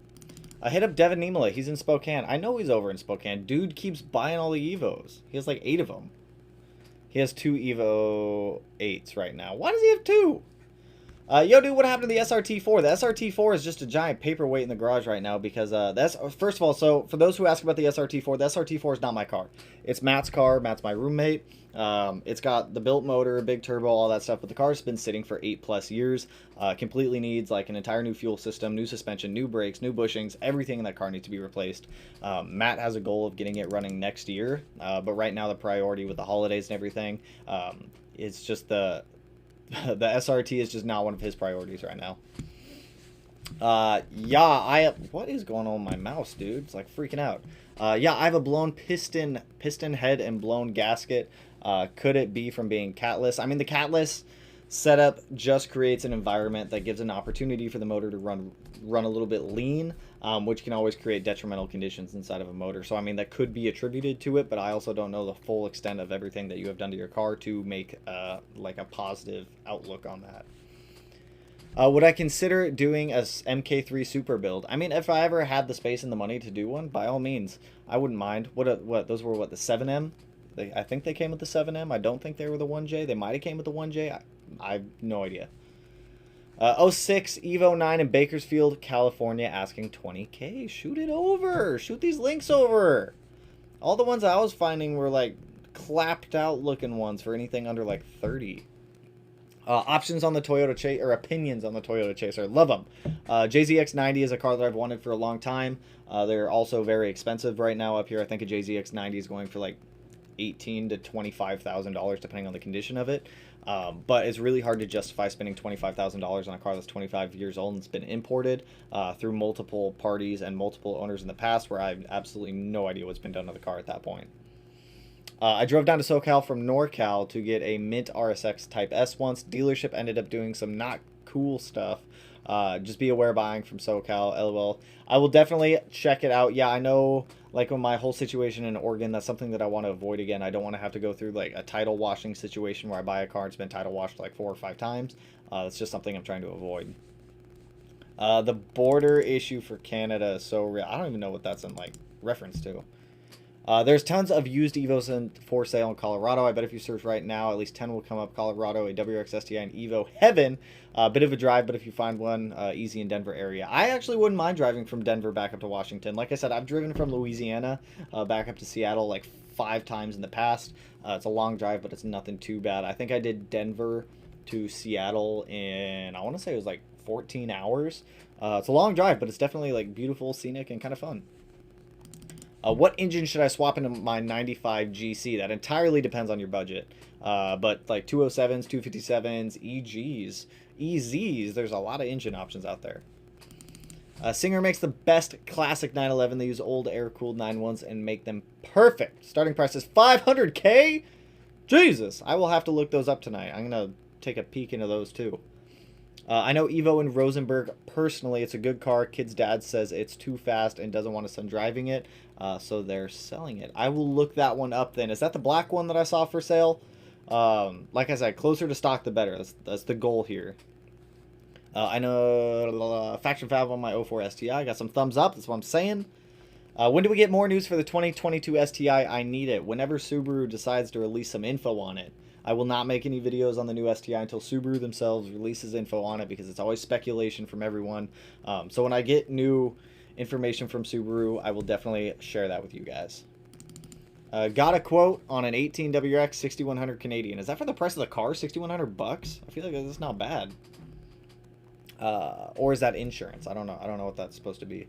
I hit up Devin Niemela. He's in Spokane. I know he's over in Spokane. Dude keeps buying all the Evos. He has like 8 of them. He has 2 Evo 8s right now. Why does he have 2? Yo, dude, what happened to the SRT4? The SRT4 is just a giant paperweight in the garage right now because that's first of all. So for those who ask about the SRT4 is not my car. It's Matt's car. Matt's my roommate. It's got the built motor, big turbo, all that stuff. But the car's been sitting for 8+ years. Completely needs like an entire new fuel system, new suspension, new brakes, new bushings. Everything in that car needs to be replaced. Matt has a goal of getting it running next year. But right now the priority with the holidays and everything, is just the SRT is just not one of his priorities right now. Yeah, what is going on with my mouse, dude? It's like freaking out. Yeah, I have a blown piston head and blown gasket. Could it be from being catless? I mean, the catless setup just creates an environment that gives an opportunity for the motor to run a little bit lean, which can always create detrimental conditions inside of a motor. So I mean, that could be attributed to it, but I also don't know the full extent of everything that you have done to your car to make like a positive outlook on that. Would I consider doing a MK3 super build? I mean, if I ever had the space and the money to do one, by all means, I wouldn't mind. What those were, what, the 7M? I think they came with the 7M. I don't think they were the 1J. They might have came with the 1J. I have no idea. 06 Evo 9 in Bakersfield, California, asking 20K. Shoot it over. Shoot these links over. All the ones I was finding were like clapped out looking ones for anything under like 30. Options on the Toyota Chaser, or opinions on the Toyota Chaser. Love them. JZX90 is a car that I've wanted for a long time. They're also very expensive right now up here. I think a JZX90 is going for like $18,000 to $25,000 depending on the condition of it. But it's really hard to justify spending $25,000 on a car that's 25 years old and it's been imported through multiple parties and multiple owners in the past, where I have absolutely no idea what's been done to the car at that point. I drove down to SoCal from NorCal to get a Mint RSX Type S once. Dealership ended up doing some not cool stuff. Just be aware buying from SoCal, LOL. I will definitely check it out. Yeah, I know, like, with my whole situation in Oregon, that's something that I want to avoid again. I don't want to have to go through, like, a title washing situation where I buy a car and it's been title washed, like, 4 or 5 times. That's just something I'm trying to avoid. The border issue for Canada is so real. I don't even know what that's in like reference to. There's tons of used Evos for sale in Colorado. I bet if you search right now, at least 10 will come up. Colorado, a WRX STI, and Evo. Heaven. A bit of a drive, but if you find one, easy in Denver area. I actually wouldn't mind driving from Denver back up to Washington. Like I said, I've driven from Louisiana back up to Seattle like 5 times in the past. It's a long drive, but it's nothing too bad. I think I did Denver to Seattle in, I want to say it was like 14 hours. It's a long drive, but it's definitely like beautiful, scenic, and kind of fun. What engine should I swap into my 95 GC? That entirely depends on your budget. But like 207s, 257s, EGs, EZs, there's a lot of engine options out there. Singer makes the best classic 911. They use old air-cooled 91s and make them perfect. Starting price is $500K? Jesus, I will have to look those up tonight. I'm going to take a peek into those too. I know Evo in Rosenberg personally. It's a good car. Kid's dad says it's too fast and doesn't want his son driving it, so they're selling it. I will look that one up then. Is that the black one that I saw for sale? Like I said, closer to stock the better. That's the goal here. I know Faction Fab on my 04 STI. Got some thumbs up. That's what I'm saying. When do we get more news for the 2022 STI? I need it. Whenever Subaru decides to release some info on it. I will not make any videos on the new STI until Subaru themselves releases info on it, because it's always speculation from everyone. So when I get new information from Subaru, I will definitely share that with you guys. Got a quote on an 18 WRX 6100 Canadian. Is that for the price of the car? 6100 bucks? I feel like that's not bad. Or is that insurance? I don't know. I don't know what that's supposed to be.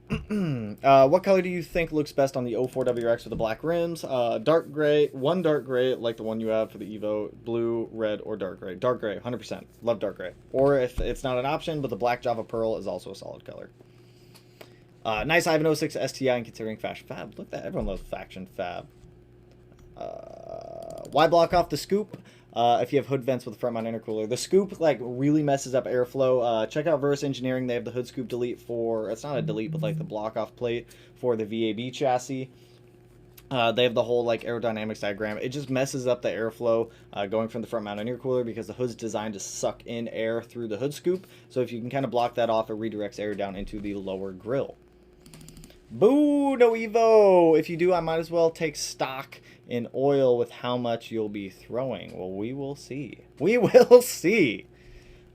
What color do you think looks best on the 04 WRX with the black rims? Dark gray, one dark gray like the one you have for the Evo, blue, red, or dark gray. Dark gray, 100%. Love dark gray. Or if it's not an option, but the black Java Pearl is also a solid color. Nice Ivan 06 STI and considering Faction Fab. Look at that, everyone loves Faction Fab. Why block off the scoop? If you have hood vents with a front mount intercooler. The scoop like really messes up airflow. Check out Verus Engineering. They have the hood scoop delete for, it's not a delete, but like the block off plate for the VAB chassis. They have the whole like aerodynamics diagram. It just messes up the airflow going from the front mount intercooler, because the hood's designed to suck in air through the hood scoop. So if you can kind of block that off, it redirects air down into the lower grill. Boo, no Evo. If you do, I might as well take stock in oil with how much you'll be throwing. Well, we will see. We will see.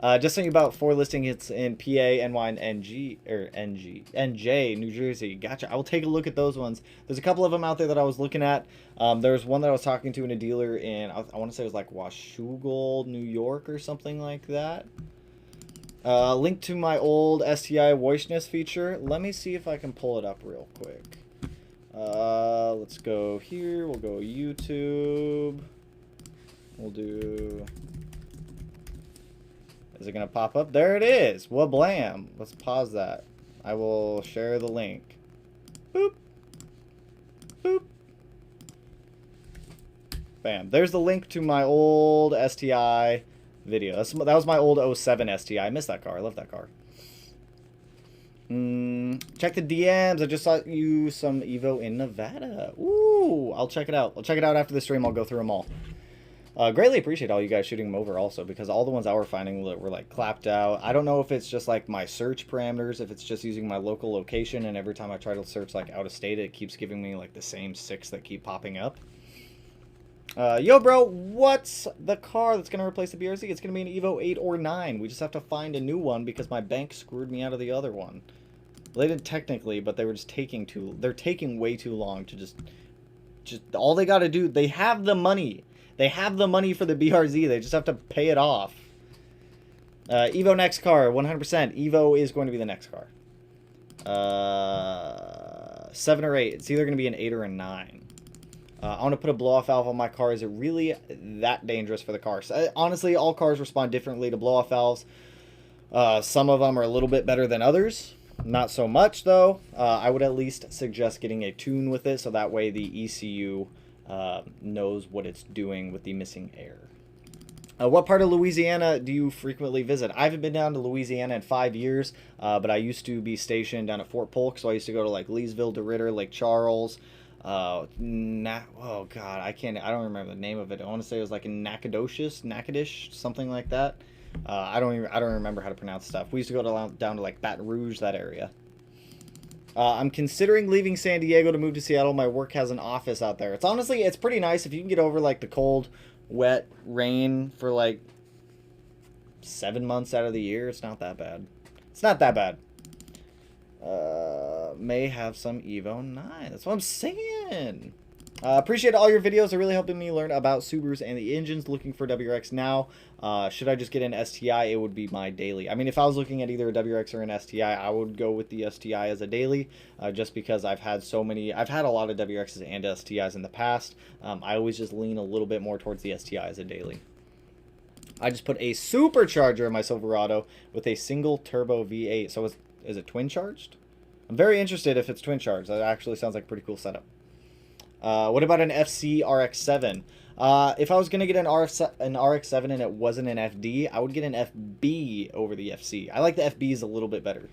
Just thinking about 4 listing hits in PA, NY, and NJ, New Jersey. Gotcha. I will take a look at those ones. There's a couple of them out there that I was looking at. There's one that I was talking to in a dealer in, I want to say it was like Washougal, New York or something like that. Link to my old STI voiceness feature. Let me see if I can pull it up real quick. Let's go here. We'll go YouTube. We'll do... Is it going to pop up? There it is. Wablam. Let's pause that. I will share the link. Boop. Boop. Bam. There's the link to my old STI video. That was my old 07 STI. I miss that car. I love that car. Check the DMs. I just saw you some Evo in Nevada. Ooh, I'll check it out. I'll check it out after the stream. I'll go through them all. Greatly appreciate all you guys shooting them over also, because all the ones I were finding were like clapped out. I don't know if it's just like my search parameters, if it's just using my local location, and every time I try to search like out of state, it keeps giving me like the same 6 that keep popping up. Yo, bro, what's the car that's going to replace the BRZ? It's going to be an Evo 8 or 9. We just have to find a new one because my bank screwed me out of the other one. Well, they didn't technically, but they were just taking they're taking way too long to just all they got to do, they have the money. They have the money for the BRZ. They just have to pay it off. Evo next car, 100%. Evo is going to be the next car. 7 or 8. It's either going to be an 8 or a 9. I want to put a blow-off valve on my car. Is it really that dangerous for the car? So, honestly, all cars respond differently to blow-off valves. Some of them are a little bit better than others. Not so much, though. I would at least suggest getting a tune with it, so that way the ECU knows what it's doing with the missing air. What part of Louisiana do you frequently visit? I haven't been down to Louisiana in 5 years, but I used to be stationed down at Fort Polk, so I used to go to like Leesville, DeRidder, Lake Charles. Oh god, I don't remember the name of it. I want to say it was like in Natchitoches, something like that. I don't remember how to pronounce stuff. We used to go down to like Baton Rouge, that area. I'm considering leaving San Diego to move to Seattle. My work has an office out there. It's pretty nice if you can get over like the cold, wet rain for like 7 months out of the year. It's not that bad. It's not that bad. May have some Evo 9. That's what I'm saying. Appreciate all your videos. They're really helping me learn about Subarus and the engines. Looking for WRX now. Should I just get an STI? It would be my daily. I mean, if I was looking at either a WRX or an STI, I would go with the STI as a daily, just because I've had a lot of WRXs and STIs in the past. I always just lean a little bit more towards the STI as a daily. I just put a supercharger in my Silverado with a single turbo V8. So is it twin charged? I'm very interested if it's twin charged. That actually sounds like a pretty cool setup. What about an FC RX-7? If I was going to get an RX-7 and it wasn't an FD, I would get an FB over the FC. I like the FBs a little bit better.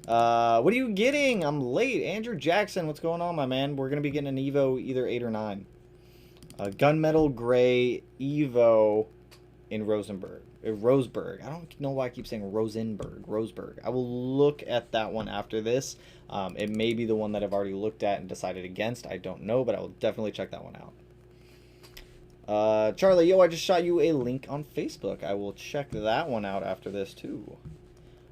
What are you getting? I'm late. Andrew Jackson, what's going on, my man? We're going to be getting an Evo either 8 or 9. Gunmetal Gray Evo in Roseburg. I don't know why I keep saying Roseburg. I will look at that one after this. It may be the one that I've already looked at and decided against. I don't know, but I will definitely check that one out. Charlie, yo, I just shot you a link on Facebook. I will check that one out after this too.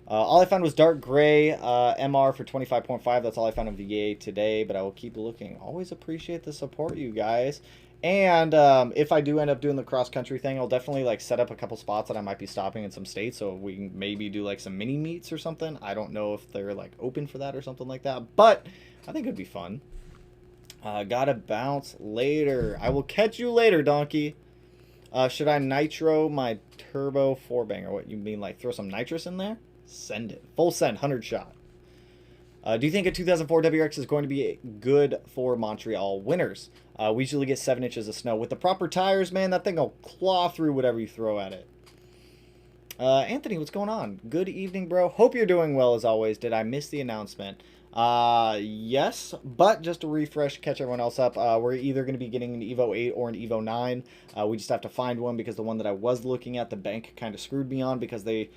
All I found was dark gray MR for 25.5. That's all I found on VA today, but I will keep looking. Always appreciate the support, you guys. And if I do end up doing the cross-country thing, I'll definitely like set up a couple spots that I might be stopping in some states, so we can maybe do like some mini meets or something. I don't know if they're like open for that or something like that, but I think it'd be fun. Gotta bounce later. I will catch you later, donkey. Should I nitro my turbo 4-banger? What you mean, like throw some nitrous in there? Send it. Full send, 100 shot. Do you think a 2004 WRX is going to be good for Montreal winters? We usually get 7 inches of snow. With the proper tires, man, that thing will claw through whatever you throw at it. Anthony, what's going on? Good evening, bro. Hope you're doing well as always. Did I miss the announcement? Yes, but just to refresh, catch everyone else up, we're either going to be getting an Evo 8 or an Evo 9. We just have to find one because the one that I was looking at, the bank kind of screwed me on because they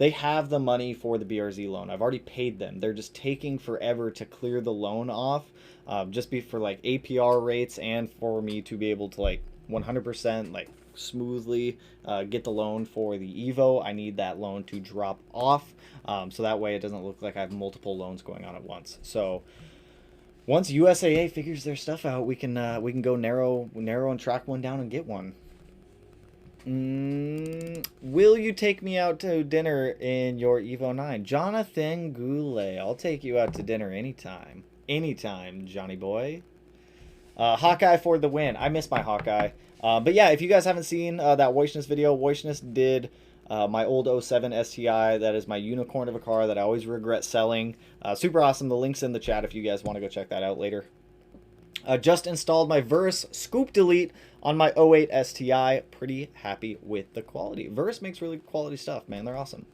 have the money for the BRZ loan. I've already paid them. They're just taking forever to clear the loan off, for like APR rates and for me to be able to like 100% like smoothly get the loan for the Evo. I need that loan to drop off, so that way it doesn't look like I have multiple loans going on at once. So once USAA figures their stuff out, we can go narrow and track one down and get one. Will you take me out to dinner in your Evo 9? Jonathan Goulet. I'll take you out to dinner anytime. Anytime, Johnny boy. Hawkeye for the win. I miss my Hawkeye. But yeah, if you guys haven't seen that Woishness video, Woishness did my old 07 STI. That is my unicorn of a car that I always regret selling. Super awesome. The link's in the chat if you guys want to go check that out later. Just installed my Verse Scoop Delete on my 08 STI. Pretty happy with the quality. Verse makes really quality stuff, man. They're awesome.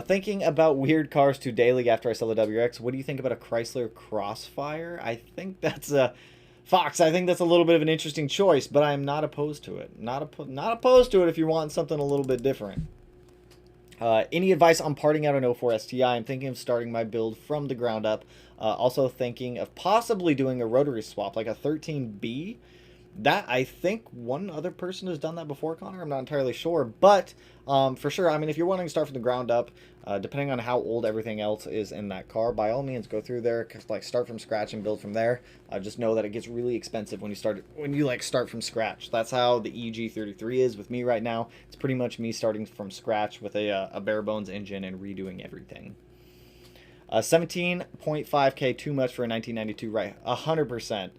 Thinking about weird cars to daily after I sell the WRX. What do you think about a Chrysler Crossfire? I think that's a... Fox, I think that's a little bit of an interesting choice, but I'm not opposed to it. Not opposed to it if you want something a little bit different. Any advice on parting out an 04 STI? I'm thinking of starting my build from the ground up. Also thinking of possibly doing a rotary swap, like a 13B. That, I think one other person has done that before, Connor. I'm not entirely sure, but for sure, I mean, if you're wanting to start from the ground up, depending on how old everything else is in that car, by all means, go through there, like start from scratch and build from there. Just know that it gets really expensive when you start from scratch. That's how the EG33 is with me right now. It's pretty much me starting from scratch with a bare bones engine and redoing everything. 17.5K too much for a 1992, right? 100%.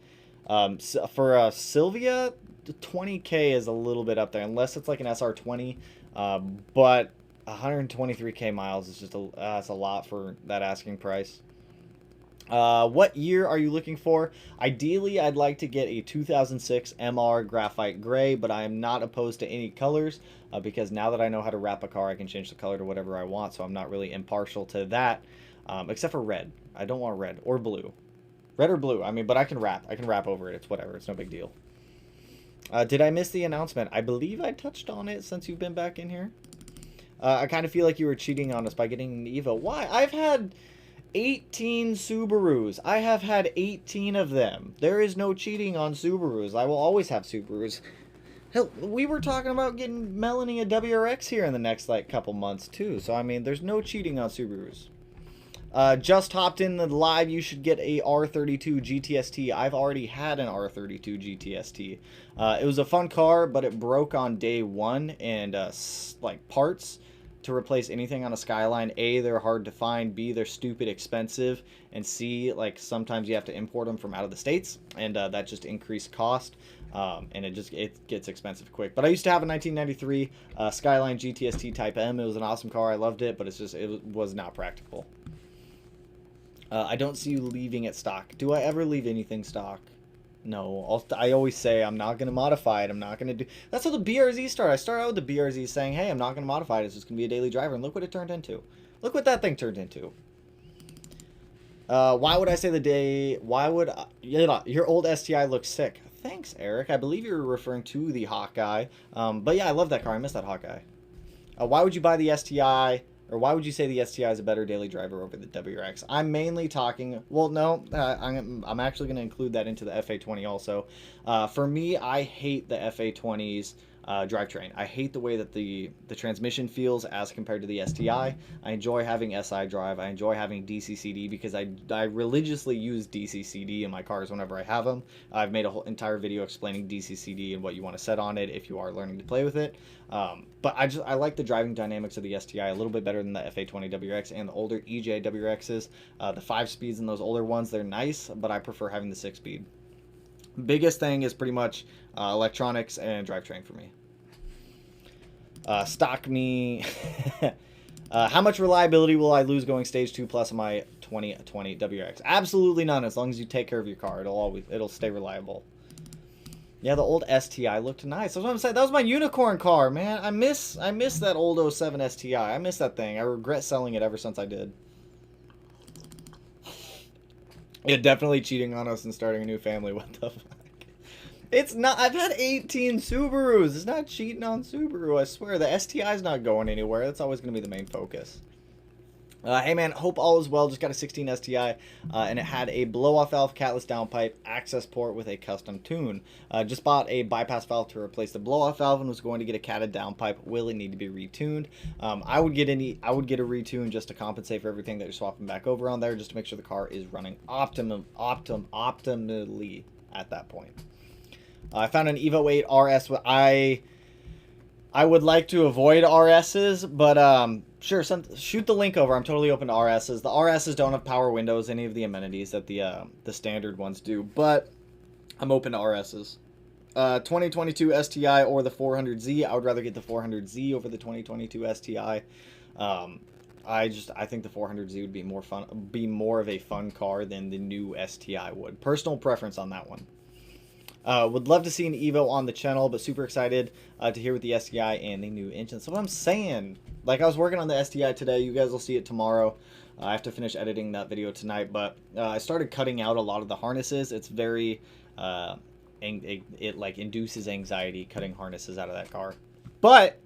For a Sylvia, 20K is a little bit up there, unless it's like an SR20. But 123K miles is just that's a lot for that asking price. What year are you looking for? Ideally, I'd like to get a 2006 MR Graphite Gray, but I am not opposed to any colors because now that I know how to wrap a car, I can change the color to whatever I want, so I'm not really impartial to that, except for red. I don't want red or blue. Red or blue, I mean, but I can wrap over it. It's whatever. It's no big deal. Did I miss the announcement? I believe I touched on it since you've been back in here. I kind of feel like you were cheating on us by getting an Evo. Why? I've had 18 Subarus. I have had 18 of them. There is no cheating on Subarus. I will always have Subarus. Hell, we were talking about getting Melanie a WRX here in the next, like, couple months, too. So, I mean, there's no cheating on Subarus. Just hopped in the live. You should get a R32 GTST. I've already had an R32 GTST. It was a fun car, but it broke on day one. And, like, parts to replace anything on a Skyline, A, they're hard to find, B, they're stupid expensive, and C, like, sometimes you have to import them from out of the States, and that just increased cost. And it gets expensive quick. But I used to have a 1993 Skyline GTST Type M. It was an awesome car. I loved it, but it was not practical. I don't see you leaving it stock. Do I ever leave anything stock? No. I always say I'm not going to modify it. I'm not going to do... That's how the BRZ started. I started out with the BRZ saying, hey, I'm not going to modify it. It's just going to be a daily driver. And look what it turned into. Look what that thing turned into. Why would I say the day... Why would... your old STI looks sick. Thanks, Eric. I believe you're referring to the Hawkeye. But yeah, I love that car. I miss that Hawkeye. Why would you buy the STI... Or why would you say the STI is a better daily driver over the WRX? I'm mainly talking... Well, no. I'm actually going to include that into the FA20 also. For me, I hate the FA20's drivetrain. I hate the way that the transmission feels as compared to the STI. I enjoy having SI drive. I enjoy having DC-CD because I religiously use DC-CD in my cars whenever I have them. I've made a whole entire video explaining DC-CD and what you want to set on it if you are learning to play with it. But I like the driving dynamics of the STI a little bit better than the FA20 WRX and the older EJ WRXs. The 5-speeds in those older ones, they're nice, but I prefer having the 6-speed. Biggest thing is pretty much electronics and drivetrain for me. Stock me. How much reliability will I lose going stage 2 plus on my 2020 WRX? Absolutely none. As long as you take care of your car, it'll stay reliable. Yeah, the old STI looked nice. That's what I'm saying. That was my unicorn car, man. I miss that old 07 STI. I miss that thing. I regret selling it ever since I did. Yeah, definitely cheating on us and starting a new family. What the fuck? It's not. I've had 18 Subarus. It's not cheating on Subaru. I swear. The STI's not going anywhere. That's always going to be the main focus. Hey man, hope all is well. Just got a 16 STI, and it had a blow-off valve, catless downpipe, access port with a custom tune. Just bought a bypass valve to replace the blow-off valve and was going to get a catted downpipe. Will it need to be retuned? I would get a retune just to compensate for everything that you're swapping back over on there, just to make sure the car is running optimally at that point. I found an Evo 8 RS. I would like to avoid RSs, but sure, shoot the link over. I'm totally open to RSs. The RSs don't have power windows, any of the amenities that the standard ones do, but I'm open to RSs. 2022 STI or the 400Z. I would rather get the 400Z over the 2022 STI. I think the 400Z would be more of a fun car than the new STI would. Personal preference on that one. Would love to see an Evo on the channel, but super excited to hear with the STI and the new engine. So what I'm saying, like I was working on the STI today. You guys will see it tomorrow. I have to finish editing that video tonight, but I started cutting out a lot of the harnesses. It's very, it like induces anxiety cutting harnesses out of that car. But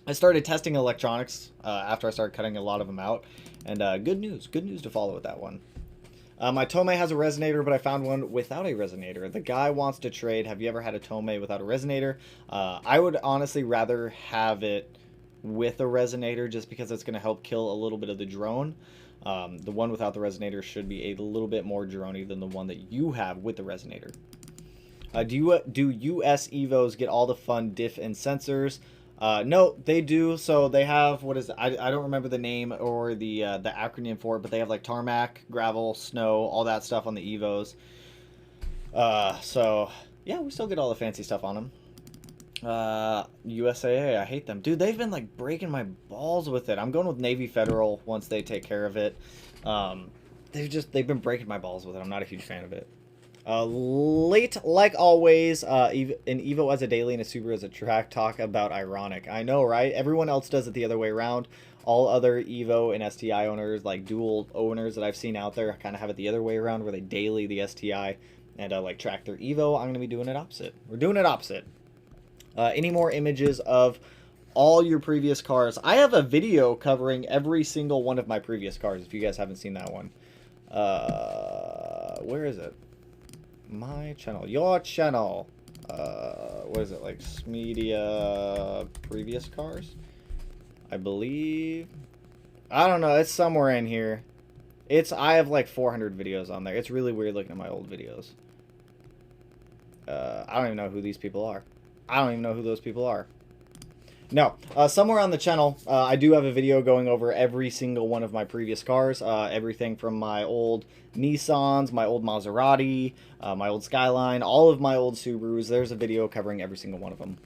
I started testing electronics after I started cutting a lot of them out, and good news to follow with that one. My Tomei has a resonator, but I found one without a resonator. The guy wants to trade. Have you ever had a Tomei without a resonator? I would honestly rather have it with a resonator just because it's going to help kill a little bit of the drone. The one without the resonator should be a little bit more droney than the one that you have with the resonator. Do US Evos get all the fun diff and sensors? No, they do. So they have, what is it? I don't remember the name or the acronym for it, but they have like tarmac, gravel, snow, all that stuff on the Evos. So yeah, we still get all the fancy stuff on them. USAA, I hate them. Dude, they've been like breaking my balls with it. I'm going with Navy Federal once they take care of it. They've been breaking my balls with it. I'm not a huge fan of it. Late, like always, an Evo as a daily and a Subaru as a track. Talk about ironic. I know, right? Everyone else does it the other way around. All other Evo and STI owners, like dual owners that I've seen out there, kind of have it the other way around, where they daily the STI and like track their Evo. I'm going to be doing it opposite. We're doing it opposite. Any more images of all your previous cars. I have a video covering every single one of my previous cars, if you guys haven't seen that one. Where is it? My channel. Your channel. What is it, like Media previous cars? I believe. I don't know. It's somewhere in here. I have like 400 videos on there. It's really weird looking at my old videos. I don't even know who these people are. I don't even know who those people are. No, somewhere on the channel, I do have a video going over every single one of my previous cars. Everything from my old Nissans, my old Maserati, my old Skyline, all of my old Subarus. There's a video covering every single one of them.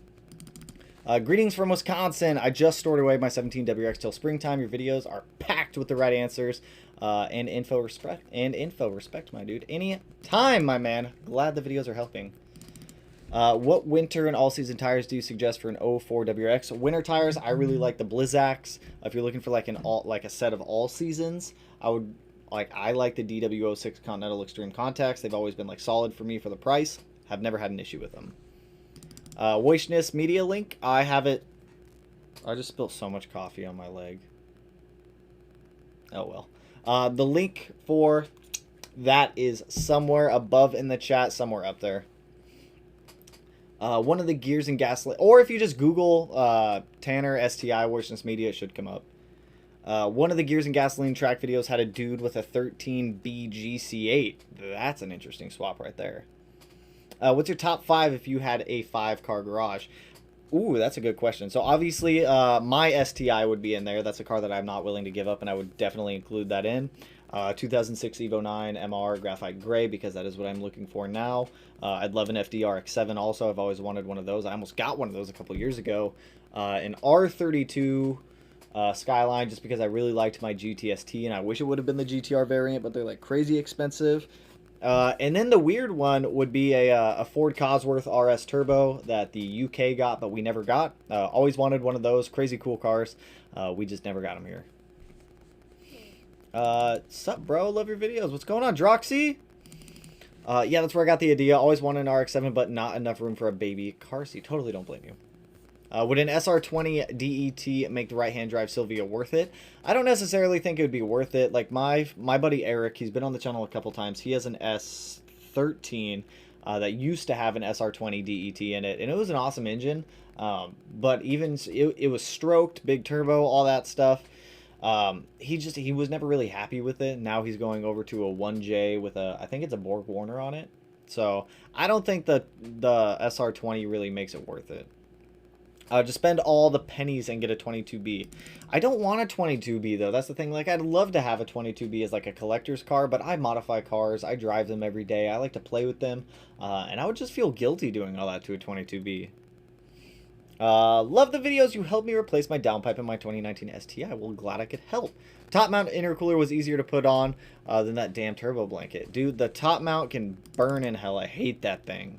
Greetings from Wisconsin. I just stored away my 17WX till springtime. Your videos are packed with the right answers and info. Respect, my dude. Any time, my man. Glad the videos are helping. What winter and all-season tires do you suggest for an 04 WRX? Winter tires, I really like the Blizzacs. If you're looking for like a set of all seasons, I like the DW06 Continental Extreme Contacts. They've always been like solid for me for the price. Have never had an issue with them. Voiceness Media Link, I have it. I just spilled so much coffee on my leg. Oh well. The link for that is somewhere above in the chat, somewhere up there. One of the gears and gasoline, or if you just Google Tanner STI Voiceless Media, it should come up. One of the gears and gasoline track videos had a dude with a 13B GC8. That's an interesting swap right there. What's your top 5 if you had a 5-car garage? Ooh, that's a good question. So obviously, my STI would be in there. That's a car that I'm not willing to give up, and I would definitely include that in. 2006 Evo 9 MR Graphite Gray, because that is what I'm looking for now. I'd love an FD RX-7 also. I've always wanted one of those. I almost got one of those a couple years ago. An R32 Skyline, just because I really liked my GTST, and I wish it would have been the GTR variant, but they're like crazy expensive. And then the weird one would be a Ford Cosworth RS Turbo that the UK got, but we never got. Always wanted one of those. Crazy cool cars. We just never got them here. Sup, bro? Love your videos. What's going on, Droxy? Yeah, that's where I got the idea. Always wanted an RX-7, but not enough room for a baby car seat. Totally don't blame you. Would an SR20 DET make the right-hand drive Sylvia worth it? I don't necessarily think it would be worth it. Like my buddy Eric, he's been on the channel a couple times. He has an S13 that used to have an SR20 DET in it, and it was an awesome engine. But even it was stroked, big turbo, all that stuff. He was never really happy with it. Now he's going over to a 1J with I think it's a Borg Warner on it. So I don't think the SR20 really makes it worth it. Just spend all the pennies and get a 22B. I don't want a 22B though. That's the thing. Like, I'd love to have a 22B as like a collector's car, but I modify cars. I drive them every day. I like to play with them, and I would just feel guilty doing all that to a 22B. Love the videos. You helped me replace my downpipe in my 2019 STI. Well, glad I could help. Top mount intercooler was easier to put on than that damn turbo blanket. Dude, the top mount can burn in hell. I hate that thing.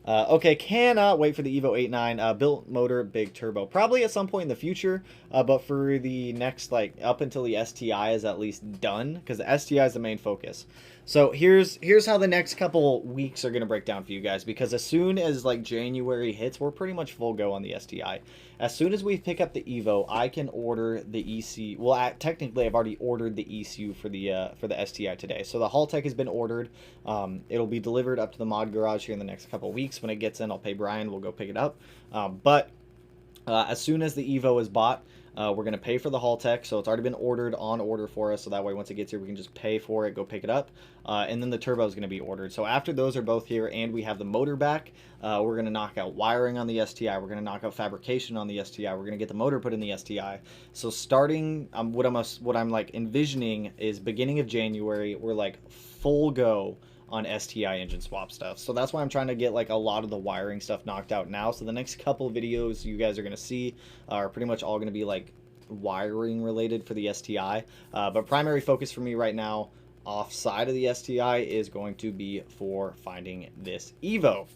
Okay, cannot wait for the Evo 8.9 built motor, big turbo. Probably at some point in the future, but for the next, like, up until the STI is at least done, because the STI is the main focus. So here's how the next couple weeks are going to break down for you guys, because as soon as, like, January hits, we're pretty much full go on the STI. As soon as we pick up the Evo, I can order the ECU. Well, technically, I've already ordered the ECU for the STI today. So the Haltech has been ordered. It'll be delivered up to the mod garage here in the next couple weeks. When it gets in, I'll pay Brian. We'll go pick it up. But as soon as the Evo is bought, we're going to pay for the Haltech. So it's already been ordered on order for us. So that way, once it gets here, we can just pay for it, go pick it up. And then the turbo is going to be ordered. So after those are both here and we have the motor back, we're going to knock out wiring on the STI. We're going to knock out fabrication on the STI. We're going to get the motor put in the STI. So starting, what I'm like envisioning is beginning of January, we're like full go on STI engine swap stuff. So that's why I'm trying to get like a lot of the wiring stuff knocked out now. So the next couple videos you guys are going to see are pretty much all going to be like wiring related for the STI. But primary focus for me right now offside of the STI is going to be for finding this Evo.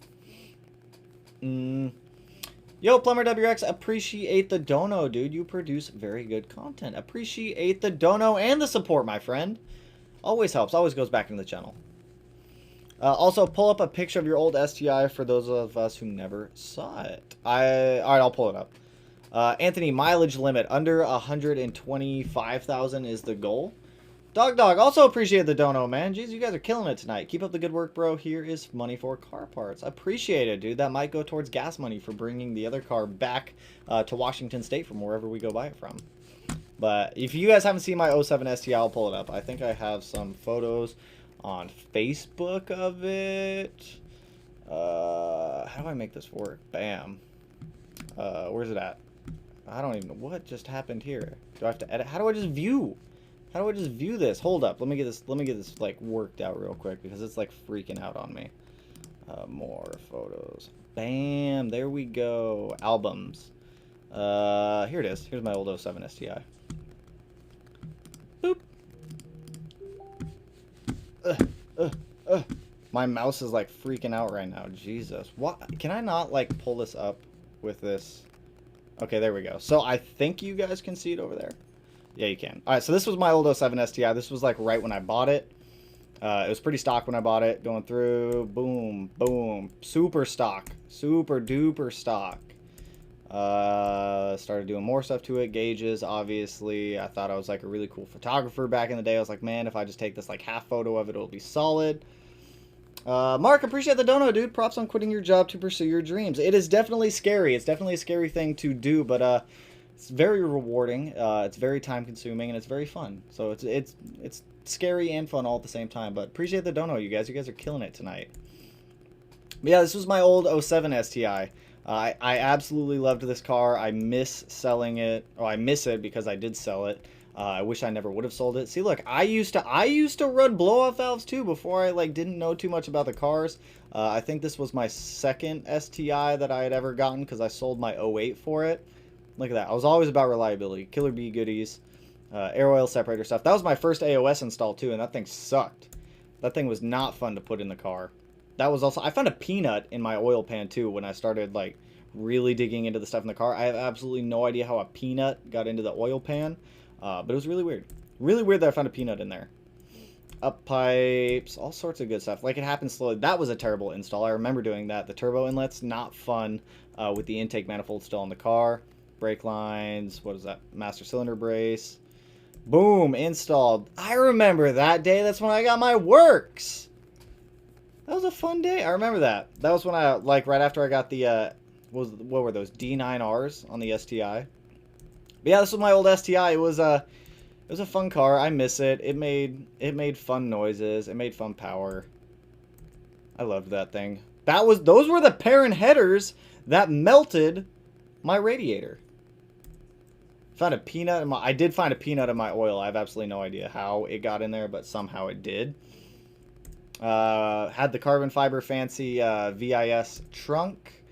Yo, Plumber WX, appreciate the dono, dude. You produce very good content. Appreciate the dono and the support, my friend. Always helps. Always goes back into the channel. Also, pull up a picture of your old STI for those of us who never saw it. Alright, I'll pull it up. Anthony, mileage limit under 125,000 is the goal. Dog also appreciate the dono, man. Jeez, you guys are killing it tonight. Keep up the good work, bro. Here is money for car parts. Appreciate it, dude. That might go towards gas money for bringing the other car back to Washington State from wherever we go buy it from. But if you guys haven't seen my 07 STI, I'll pull it up. I think I have some photos on Facebook of it. How do I make this work? Bam. Where's it at? I don't even know what just happened here. Do I have to edit? How do I just view? How do I just view this? Hold up. Let me get this like worked out real quick because it's like freaking out on me. More photos. Bam. There we go. Albums. Here it is. Here's my old 07 STI. Boop. My mouse is like freaking out right now. Jesus. What? Can I not like pull this up with this? Okay, there we go. So I think you guys can see it over there. Yeah, you can. All right, so this was my old 07 STI. This was like right when I bought it. It was pretty stock when I bought it. Going through, boom, boom. Super stock. Super duper stock. Started doing more stuff to it. Gauges, obviously. I thought I was like a really cool photographer back in the day. I was like, man, if I just take this like half photo of it, it'll be solid. Mark, appreciate the dono, dude. Props on quitting your job to pursue your dreams. It is definitely scary. It's definitely a scary thing to do, but it's very rewarding. It's very time consuming and it's very fun. So it's scary and fun all at the same time. But appreciate the dono, you guys. You guys are killing it tonight. But yeah, this was my old 07 STI. I absolutely loved this car. I miss selling it. Oh, I miss it because I did sell it. I wish I never would have sold it. See, look, I used to run blow-off valves too before I like didn't know too much about the cars. I think this was my second STI that I had ever gotten because I sold my 08 for it. Look at that. I was always about reliability. Killer Bee goodies. Air oil separator stuff. That was my first AOS install too, and that thing sucked. That thing was not fun to put in the car. That was also... I found a peanut in my oil pan too when I started like really digging into the stuff in the car. I have absolutely no idea how a peanut got into the oil pan. But it was really weird. Really weird that I found a peanut in there. Up pipes, all sorts of good stuff. Like, it happened slowly. That was a terrible install. I remember doing that. The turbo inlets, not fun with the intake manifold still in the car. Brake lines, what is that? Master cylinder brace. Boom, installed. I remember that day. That's when I got my works. That was a fun day. I remember that. That was when I, like, right after I got the, what were those? D9Rs on the STI. But yeah, this was my old STI. It was a fun car. I miss it. It made fun noises. It made fun power. I loved that thing. Those were the parent headers that melted my radiator. Found a peanut in I did find a peanut in my oil. I have absolutely no idea how it got in there, but somehow it did. Had the carbon fiber fancy VIS trunk.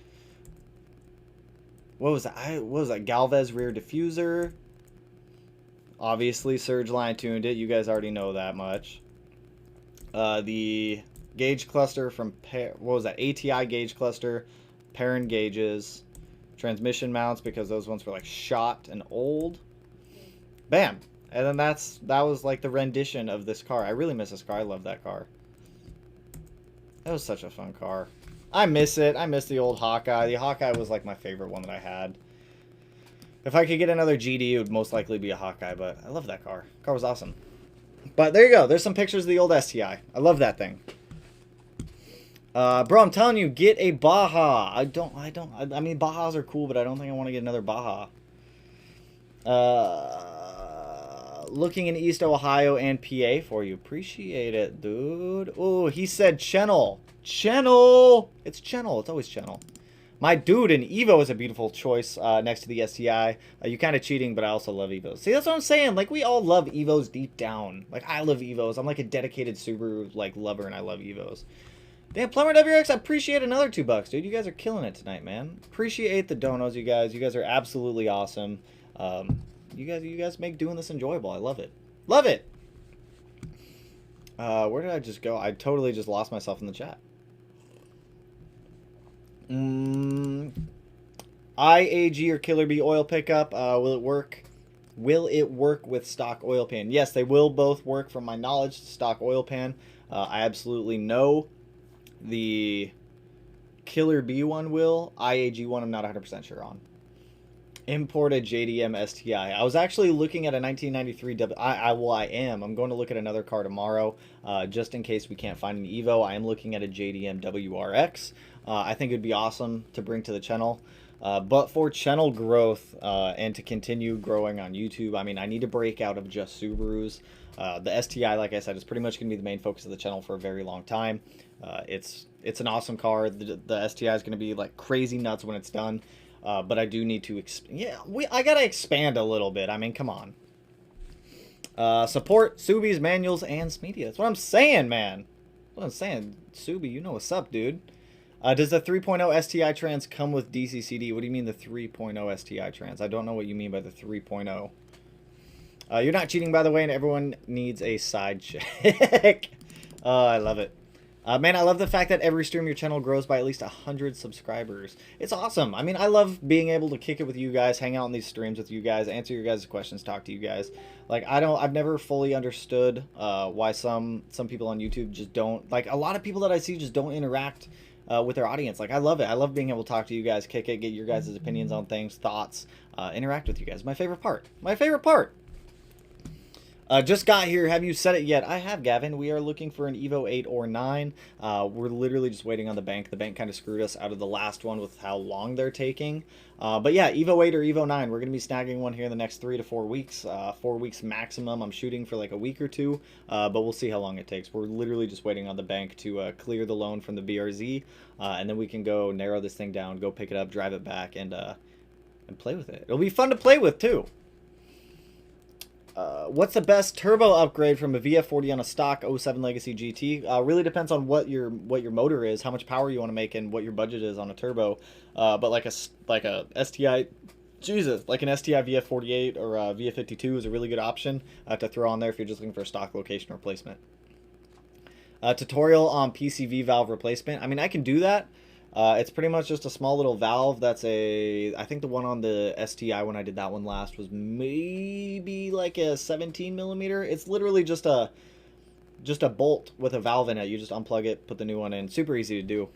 What was that? What was that? Galvez rear diffuser. Obviously, Surge line tuned it. You guys already know that much. The gauge cluster from... what was that? ATI gauge cluster. Perrin gauges. Transmission mounts because those ones were like shot and old. Bam! And then that was like the rendition of this car. I really miss this car. I love that car. That was such a fun car. I miss it. I miss the old Hawkeye. The Hawkeye was like my favorite one that I had. If I could get another GD, it would most likely be a Hawkeye, but I love that car. The car was awesome. But there you go. There's some pictures of the old STI. I love that thing. Bro, I'm telling you, get a Baja. I mean, Bajas are cool, but I don't think I want to get another Baja. Looking in East Ohio and PA for you. Appreciate it, dude. Oh, he said Channel. Channel. It's Channel. It's always Channel. My dude, an Evo is a beautiful choice next to the STI. You're kind of cheating, but I also love Evos. See, that's what I'm saying. Like, we all love Evos deep down. Like, I love Evos. I'm like a dedicated Subaru like lover, and I love Evos. Damn, Plumber WX, I appreciate another $2, dude. You guys are killing it tonight, man. Appreciate the donos, you guys. You guys are absolutely awesome. You guys make doing this enjoyable. I love it. Love it. Where did I just go? I totally just lost myself in the chat. IAG or Killer Bee oil pickup. Will it work? Will it work with stock oil pan? Yes, they will both work from my knowledge. Stock oil pan. I absolutely know the Killer Bee one will. IAG one I'm not 100% sure on. Import a JDM STI. I was actually looking at a 1993 I am. I'm going to look at another car tomorrow, just in case we can't find an Evo. I am looking at a JDM WRX. I think it'd be awesome to bring to the channel. But for channel growth and to continue growing on YouTube, I mean, I need to break out of just Subarus. The STI, like I said, is pretty much going to be the main focus of the channel for a very long time. It's an awesome car. The STI is going to be like crazy nuts when it's done. But I do need to, I gotta expand a little bit. I mean, come on. Support Subi's manuals and Smedia. That's what I'm saying, man. That's what I'm saying. Subi, you know what's up, dude. Does the 3.0 STI trans come with DCCD? What do you mean the 3.0 STI trans? I don't know what you mean by the 3.0. You're not cheating, by the way, and everyone needs a side check. I love it. Man, I love the fact that every stream your channel grows by at least 100 subscribers. It's awesome. I mean, I love being able to kick it with you guys, hang out in these streams with you guys, answer your guys' questions, talk to you guys. Like, I've never fully understood why some people on YouTube just don't, like, a lot of people that I see just don't interact with their audience. Like, I love it. I love being able to talk to you guys, kick it, get your guys' opinions on things, thoughts, interact with you guys. My favorite part. My favorite part. Just got here. Have you said it yet? I have, Gavin. We are looking for an Evo 8 or 9. We're literally just waiting on the bank. The bank kind of screwed us out of the last one with how long they're taking. But yeah, Evo 8 or Evo 9. We're going to be snagging one here in the next 3 to 4 weeks. 4 weeks maximum. I'm shooting for like a week or two, but we'll see how long it takes. We're literally just waiting on the bank to clear the loan from the BRZ, and then we can go narrow this thing down, go pick it up, drive it back, and play with it. It'll be fun to play with, too. What's the best turbo upgrade from a VF40 on a stock 07 Legacy GT? Really depends on what your motor is, how much power you want to make, and what your budget is on a turbo. But like a STI, like an STI VF48 or a VF52 is a really good option to throw on there if you're just looking for a stock location replacement. Tutorial on PCV valve replacement. I mean, I can do that. It's pretty much just a small little valve. That's I think the one on the STI when I did that one last was maybe like a 17 millimeter. It's literally just a bolt with a valve in it. You just unplug it, put the new one in. Super easy to do.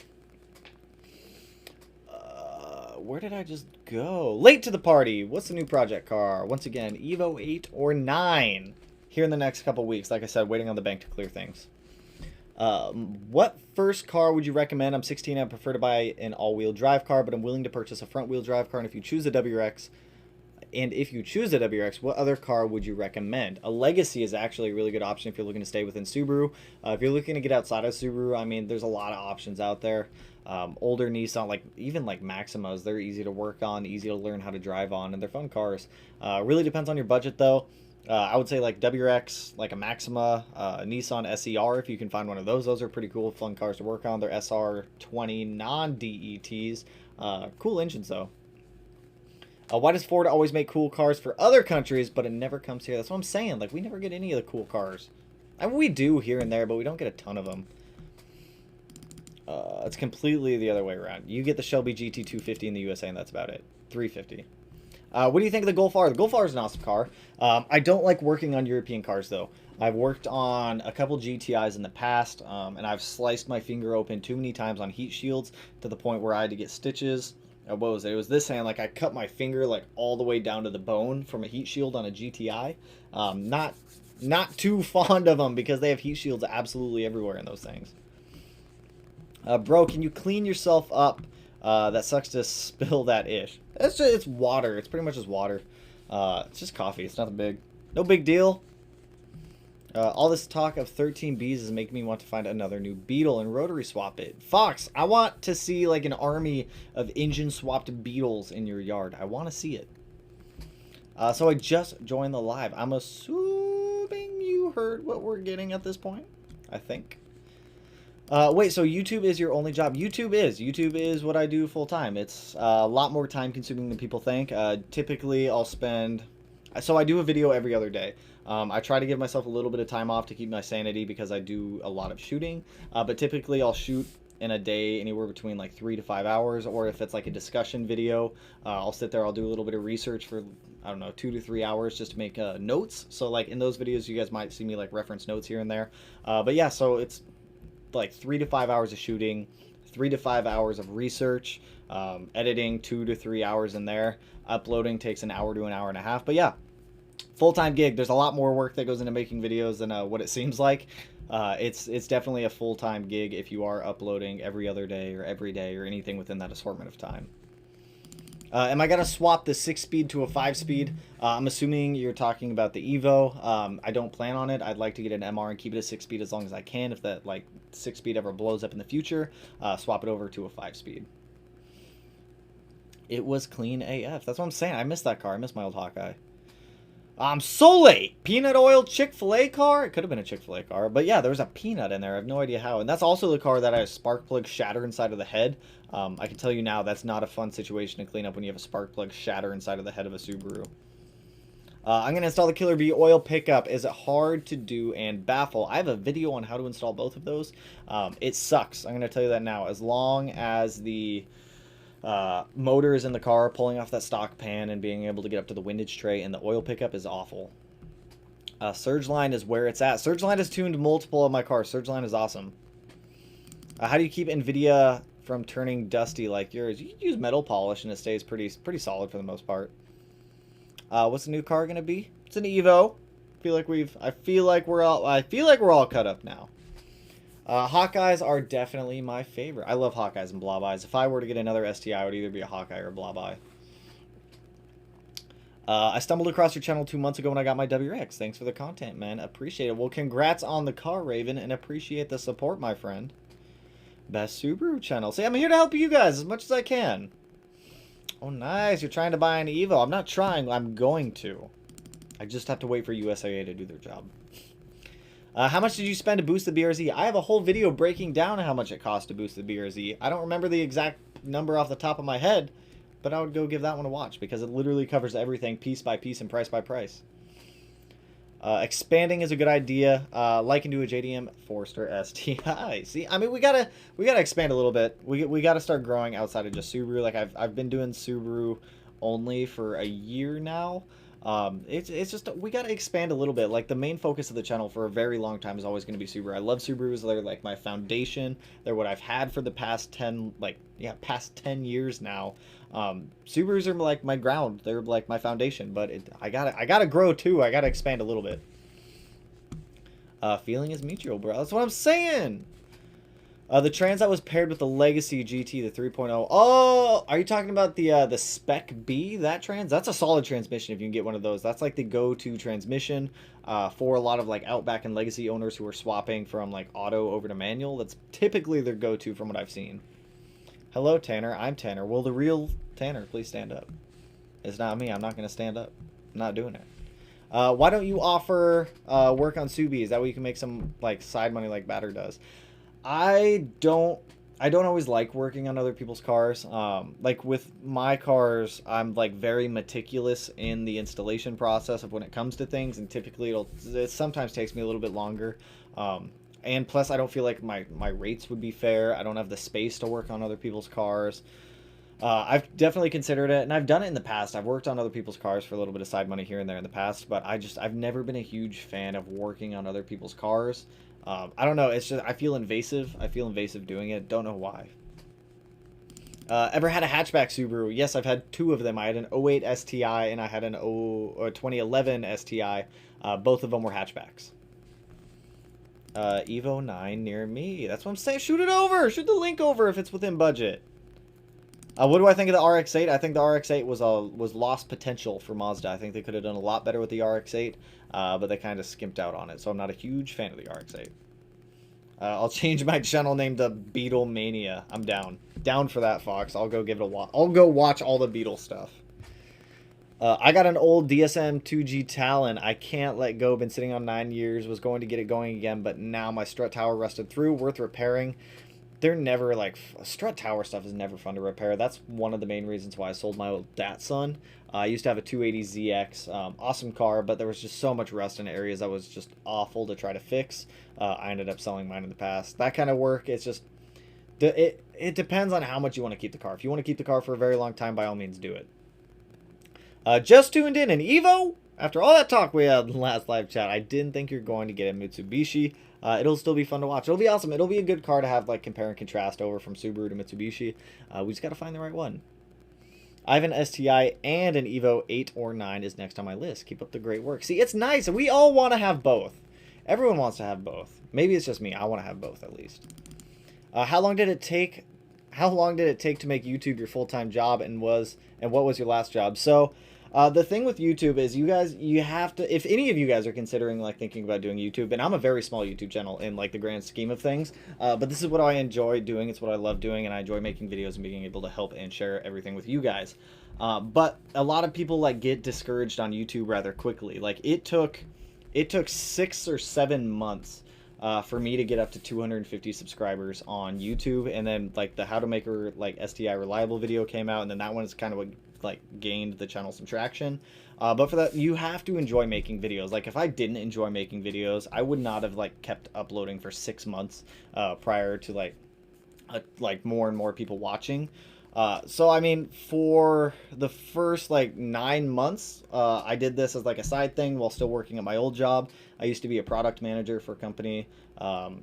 Where did I just go? Late to the party. What's the new project car? Once again, Evo 8 or 9 here in the next couple weeks. Like I said, waiting on the bank to clear things. What first car would you recommend? I'm 16. I prefer to buy an all-wheel drive car, but I'm willing to purchase a front-wheel drive car. And if you choose a WRX, what other car would you recommend? A Legacy is actually a really good option if you're looking to stay within Subaru. If you're looking to get outside of Subaru, I mean, there's a lot of options out there. Older Nissan, even like Maximas, they're easy to work on, easy to learn how to drive on, and they're fun cars. Really depends on your budget, though. I would say like WRX, like a Maxima, Nissan SER, if you can find one of those. Those are pretty cool, fun cars to work on. They're SR20 non-DETs. Cool engines, though. Why does Ford always make cool cars for other countries, but it never comes here? That's what I'm saying. Like, we never get any of the cool cars. I mean, we do here and there, but we don't get a ton of them. It's completely the other way around. You get the Shelby GT250 in the USA, and that's about it. 350. What do you think of the Golf R? The Golf R is an awesome car. I don't like working on European cars, though. I've worked on a couple GTIs in the past, and I've sliced my finger open too many times on heat shields to the point where I had to get stitches. What was it? It was this hand. Like, I cut my finger, like, all the way down to the bone from a heat shield on a GTI. Not too fond of them because they have heat shields absolutely everywhere in those things. Bro, can you clean yourself up? That sucks to spill that ish. It's water. It's pretty much just water. It's just coffee. It's nothing big. No big deal. All this talk of 13Bs is making me want to find another new Beetle and rotary swap it. Fox, I want to see like an army of engine swapped Beetles in your yard. I want to see it. So I just joined the live. I'm assuming you heard what we're getting at this point. I think. Wait, so YouTube is your only job? YouTube is what I do full time. It's a lot more time consuming than people think. Typically, I'll spend... So I do a video every other day. I try to give myself a little bit of time off to keep my sanity because I do a lot of shooting. But typically, I'll shoot in a day anywhere between like 3 to 5 hours. Or if it's like a discussion video, I'll sit there, I'll do a little bit of research for, I don't know, 2 to 3 hours just to make notes. So like in those videos, you guys might see me like reference notes here and there. But yeah, so it's like 3 to 5 hours of shooting, 3 to 5 hours of research, editing 2 to 3 hours in there, uploading takes an hour to an hour and a half. But yeah, full-time gig. There's a lot more work that goes into making videos than what it seems like. It's definitely a full-time gig if you are uploading every other day or every day or anything within that assortment of time. Am I going to swap the 6-speed to a 5-speed? I'm assuming you're talking about the Evo. I don't plan on it. I'd like to get an MR and keep it a 6-speed as long as I can. If that 6-speed ever blows up in the future, swap it over to a 5-speed. It was clean AF. That's what I'm saying. I miss that car. I miss my old Hawkeye. I'm so late. Peanut oil Chick-fil-A car? It could have been a Chick-fil-A car. But yeah, there was a peanut in there. I have no idea how. And that's also the car that I have spark plug shatter inside of the head. I can tell you now, that's not a fun situation to clean up when you have a spark plug shatter inside of the head of a Subaru. I'm going to install the Killer Bee oil pickup. Is it hard to do and baffle? I have a video on how to install both of those. It sucks. I'm going to tell you that now. As long as the motor is in the car, pulling off that stock pan and being able to get up to the windage tray, and the oil pickup is awful. Surgeline is where it's at. Surgeline has tuned multiple of my cars. Surgeline is awesome. How do you keep NVIDIA from turning dusty like yours? You can use metal polish and it stays pretty solid for the most part. What's the new car gonna be? It's an Evo. I feel like we're all cut up now. Hawkeyes are definitely my favorite. I love Hawkeyes and Blob Eyes. If I were to get another STI, it would either be a Hawkeye or a Blob Eye. I stumbled across your channel 2 months ago when I got my WRX. Thanks for the content, man. Appreciate it. Well, congrats on the car, Raven, and appreciate the support, my friend. Best Subaru channel. See, I'm here to help you guys as much as I can. Oh, nice. You're trying to buy an Evo. I'm not trying. I'm going to. I just have to wait for USAA to do their job. How much did you spend to boost the BRZ? I have a whole video breaking down how much it cost to boost the BRZ. I don't remember the exact number off the top of my head, but I would go give that one a watch because it literally covers everything piece by piece and price by price. Expanding is a good idea. Like into a JDM Forester STI. See, I mean, we gotta expand a little bit. We gotta start growing outside of just Subaru. Like I've been doing Subaru only for a year now. It's just, we got to expand a little bit. Like the main focus of the channel for a very long time is always going to be Subaru. I love Subarus. They're like my foundation. They're what I've had for the past 10 years now. Subarus are like my ground. They're like my foundation, but I gotta grow too. I gotta expand a little bit. Feeling is mutual, bro. That's what I'm saying. The trans that was paired with the Legacy GT, the 3.0. Oh, are you talking about the Spec B? That trans? That's a solid transmission if you can get one of those. That's like the go-to transmission for a lot of like Outback and Legacy owners who are swapping from like auto over to manual. That's typically their go-to from what I've seen. Hello, Tanner. I'm Tanner. Will the real Tanner please stand up? It's not me. I'm not going to stand up. I'm not doing it. Why don't you offer work on Subies? That way you can make some like side money like Batter does. I don't always like working on other people's cars. Like with my cars, I'm like very meticulous in the installation process of when it comes to things, and typically it sometimes takes me a little bit longer. And plus, I don't feel like my rates would be fair. I don't have the space to work on other people's cars. I've definitely considered it, and I've done it in the past. I've worked on other people's cars for a little bit of side money here and there in the past, but I've never been a huge fan of working on other people's cars. I don't know. It's just, I feel invasive. I feel invasive doing it. Don't know why. Ever had a hatchback Subaru? Yes, I've had 2 of them. I had an 08 STI and I had an 2011 STI. Both of them were hatchbacks. Evo 9 near me. That's what I'm saying. Shoot it over. Shoot the link over if it's within budget. What do I think of the RX-8? I think the RX-8 was lost potential for Mazda. I think they could have done a lot better with the RX-8, but they kind of skimped out on it. So I'm not a huge fan of the RX-8. I'll change my channel name to Beetle Mania. I'm down. Down for that, Fox. I'll go give it a watch. I'll go watch all the Beetle stuff. I got an old DSM 2G Talon. I can't let go. Been sitting on 9 years. Was going to get it going again, but now my strut tower rusted through. Worth repairing. They're never like, strut tower stuff is never fun to repair. That's one of the main reasons why I sold my old Datsun. I used to have a 280ZX, awesome car, but there was just so much rust in areas that was just awful to try to fix. I ended up selling mine in the past. That kind of work, it's just, it depends on how much you want to keep the car. If you want to keep the car for a very long time, by all means do it. Just tuned in an Evo. After all that talk we had in the last live chat, I didn't think you're going to get a Mitsubishi. it'll still be fun to watch. It'll be awesome. It'll be a good car to have like compare and contrast over from Subaru to Mitsubishi. We just got to find the right one. I have an STI and an Evo 8 or 9 is next on my list. Keep up the great work. See, it's nice. We all want to have both. Everyone wants to have both. Maybe it's just me. I want to have both at least. How long did it take? How long did it take to make YouTube your full-time job, and what was your last job? So, the thing with YouTube is you have to, if any of you guys are considering like thinking about doing YouTube, and I'm a very small YouTube channel in like the grand scheme of things, but this is what I enjoy doing. It's what I love doing, and I enjoy making videos and being able to help and share everything with you guys. But a lot of people like get discouraged on YouTube rather quickly. Like it took 6 or 7 months for me to get up to 250 subscribers on YouTube, and then like the how to make a like STI reliable video came out, and then that one is kind of what like gained the channel some traction. But for that, you have to enjoy making videos. Like if I didn't enjoy making videos, I would not have like kept uploading for 6 months prior to like more and more people watching. So I mean, for the first like 9 months, I did this as like a side thing while still working at my old job. I used to be a product manager for a company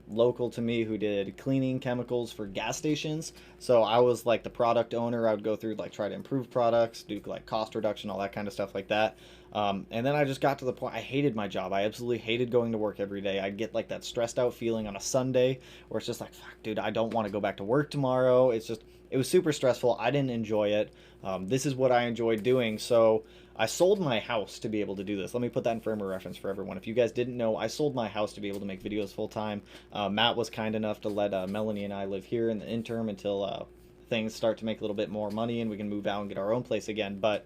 local to me who did cleaning chemicals for gas stations. So I was like the product owner. I would go through like try to improve products, do like cost reduction, all that kind of stuff like that. And then I just got to the point I hated my job. I absolutely hated going to work every day. I'd get like that stressed out feeling on a Sunday where it's just like, fuck, dude, I don't want to go back to work tomorrow. It was super stressful. I didn't enjoy it. This is what I enjoyed doing. So I sold my house to be able to do this. Let me put that in frame of reference for everyone. If you guys didn't know, I sold my house to be able to make videos full time. Matt was kind enough to let Melanie and I live here in the interim until things start to make a little bit more money and we can move out and get our own place again. But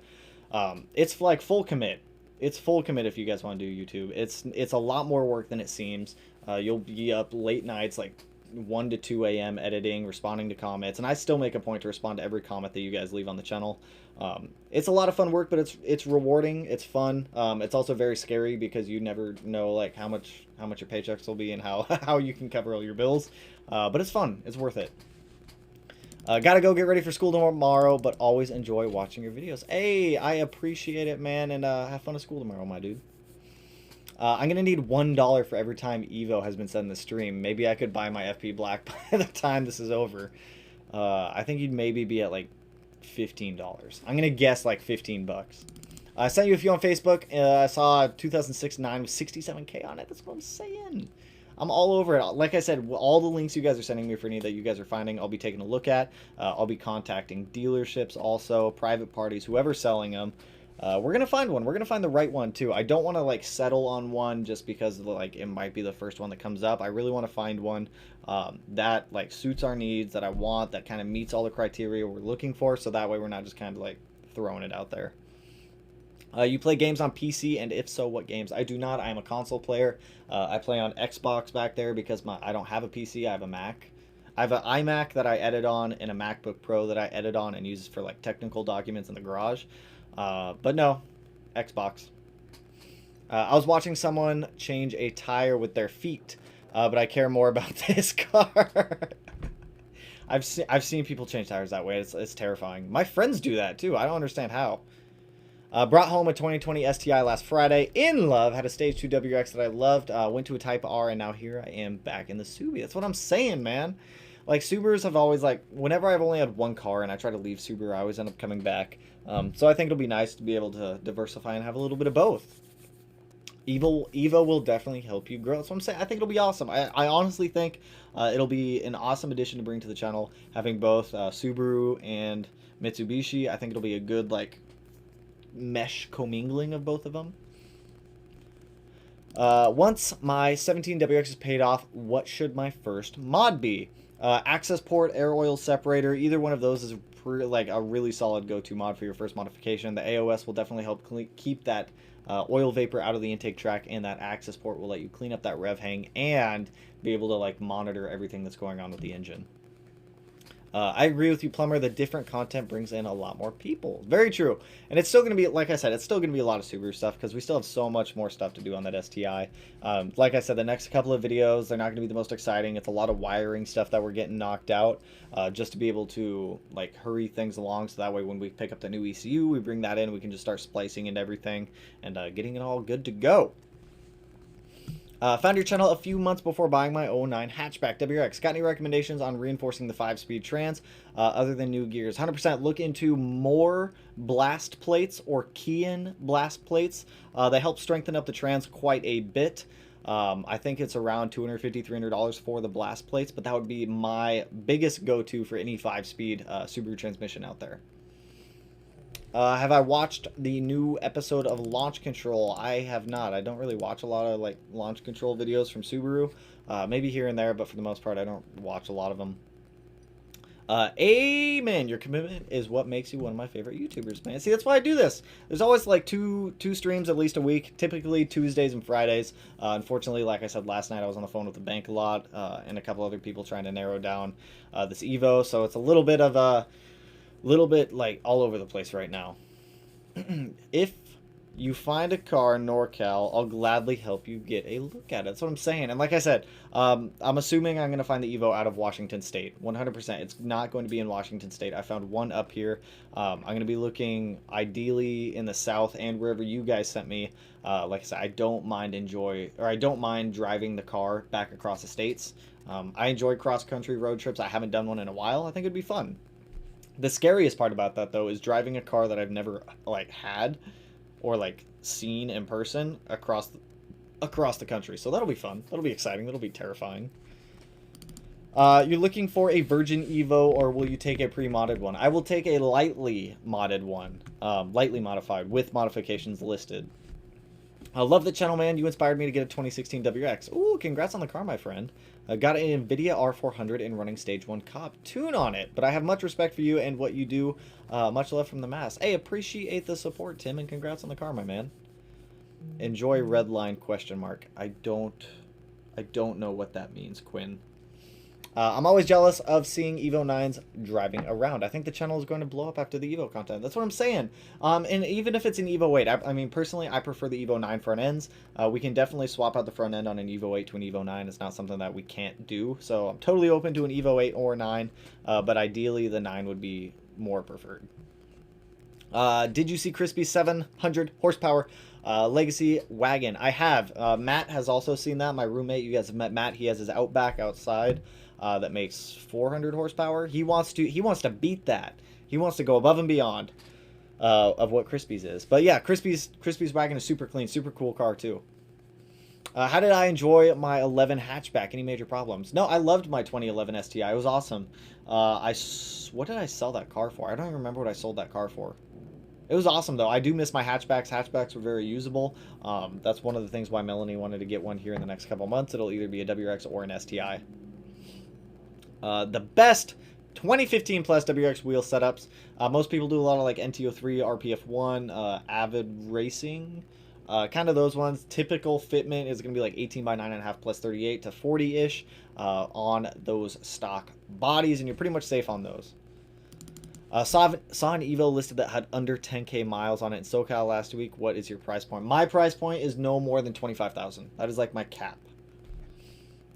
it's like full commit. It's full commit if you guys want to do YouTube. It's a lot more work than it seems. You'll be up late nights, like 1 to 2 a.m. editing, responding to comments, and I still make a point to respond to every comment that you guys leave on the channel. It's a lot of fun work, but it's rewarding. It's fun. It's also very scary because you never know like how much your paychecks will be and how how you can cover all your bills. But it's fun. It's worth it. Gotta go get ready for school tomorrow, but always enjoy watching your videos. Hey, I appreciate it, man, and have fun at school tomorrow, my dude. I'm going to need $1 for every time Evo has been said in the stream. Maybe I could buy my FP Black by the time this is over. I think you'd maybe be at like $15. I'm going to guess like 15 bucks. I sent you a few on Facebook. I saw 2006 9 with 67K on it. That's what I'm saying. I'm all over it. Like I said, all the links you guys are sending me for any that you guys are finding, I'll be taking a look at. I'll be contacting dealerships also, private parties, whoever's selling them. We're gonna find one. We're gonna find the right one too. I don't want to like settle on one just because like it might be the first one that comes up. I really want to find one that like suits our needs, that I want, that kind of meets all the criteria we're looking for. So that way we're not just kind of like throwing it out there. You play games on PC, and if so, what games? I do not. I am a console player. I play on Xbox back there because I don't have a PC. I have a Mac. I have an iMac that I edit on and a MacBook Pro that I edit on and use for like technical documents in the garage. But no, Xbox. I was watching someone change a tire with their feet, but I care more about this car. I've seen people change tires that way. It's terrifying. My friends do that too. I don't understand how. Brought home a 2020 STI last Friday. In love. Had a Stage 2 WX that I loved. Went to a Type R, and now here I am back in the Subi. That's what I'm saying, man. Like, Subarus have always, like, whenever I've only had one car and I try to leave Subaru, I always end up coming back. So I think it'll be nice to be able to diversify and have a little bit of both. Evo will definitely help you grow. That's what I'm saying. I think it'll be awesome. I honestly think it'll be an awesome addition to bring to the channel, having both Subaru and Mitsubishi. I think it'll be a good, like, mesh commingling of both of them. Once my 17WX is paid off, what should my first mod be? Access port, air oil separator, either one of those is like a really solid go-to mod for your first modification. The AOS will definitely help keep that oil vapor out of the intake track, and that access port will let you clean up that rev hang and be able to like monitor everything that's going on with the engine. I agree with you, Plumber. The different content brings in a lot more people. Very true. And it's still going to be, like I said, it's still going to be a lot of Subaru stuff because we still have so much more stuff to do on that STI. Like I said, the next couple of videos, they're not going to be the most exciting. It's a lot of wiring stuff that we're getting knocked out just to be able to like hurry things along. So that way when we pick up the new ECU, we bring that in, we can just start splicing into everything and getting it all good to go. Found your channel a few months before buying my '09 hatchback WRX. Got any recommendations on reinforcing the 5-speed trans other than new gears? 100% look into more blast plates or key-in blast plates. They help strengthen up the trans quite a bit. I think it's around $250, $300 for the blast plates, but that would be my biggest go-to for any 5-speed Subaru transmission out there. Have I watched the new episode of Launch Control? I have not. I don't really watch a lot of like launch control videos from Subaru. Maybe here and there, but for the most part, I don't watch a lot of them. Amen. Your commitment is what makes you one of my favorite YouTubers, man. See, that's why I do this. There's always like two streams at least a week, typically Tuesdays and Fridays. Unfortunately, like I said last night, I was on the phone with the bank a lot and a couple other people trying to narrow down this Evo, so it's a little bit of a like all over the place right now. If you find a car in NorCal, I'll gladly help you get a look at it. That's what I'm saying. And like I said, I'm assuming I'm going to find the Evo out of Washington State. 100%. It's not going to be in Washington State. I found one up here. I'm going to be looking ideally in the South and wherever you guys sent me. Like I said, I don't mind driving the car back across the states. I enjoy cross-country road trips. I haven't done one in a while. I think it'd be fun. The scariest part about that, though, is driving a car that I've never, like, had or, like, seen in person across the country. So that'll be fun. That'll be exciting. That'll be terrifying. You're looking for a Virgin Evo, or will you take a pre-modded one? I will take a lightly modded one. Lightly modified, with modifications listed. I love the channel, man. You inspired me to get a 2016 WX. Ooh, congrats on the car, my friend. Got an NVIDIA R400 and running Stage 1 Cop tune on it, but I have much respect for you and what you do. Much love from the mass. Hey, appreciate the support, Tim, and congrats on the car, my man. Enjoy Redline ? I don't know what that means, Quinn. I'm always jealous of seeing Evo 9s driving around. I think the channel is going to blow up after the Evo content. That's what I'm saying. And even if it's an Evo 8, I mean, personally, I prefer the Evo 9 front ends. We can definitely swap out the front end on an Evo 8 to an Evo 9. It's not something that we can't do. So I'm totally open to an Evo 8 or 9, but ideally the 9 would be more preferred. Did you see Crispy's 700 horsepower Legacy wagon? I have. Matt has also seen that. My roommate, you guys have met Matt. He has his Outback outside. That makes 400 horsepower. He wants to beat that. He wants to go above and beyond of what Crispy's is. But yeah, Crispy's wagon is super clean, super cool car too. How did I enjoy my 11 hatchback? Any major problems? No, I loved my 2011 STI. It was awesome. What did I sell that car for? I don't even remember what I sold that car for. It was awesome, though. I do miss my hatchbacks. Hatchbacks were very usable. That's one of the things why Melanie wanted to get one here in the next couple months. It'll either be a WRX or an STI. The best 2015 plus WRX wheel setups. Most people do a lot of like NTO3, RPF1, Avid Racing. Kind of those ones. Typical fitment is going to be like 18 by 9.5 plus 38 to 40-ish on those stock bodies, and you're pretty much safe on those. Saw an Evo listed that had under 10K miles on it in SoCal last week. What is your price point? My price point is no more than 25,000. That is like my cap.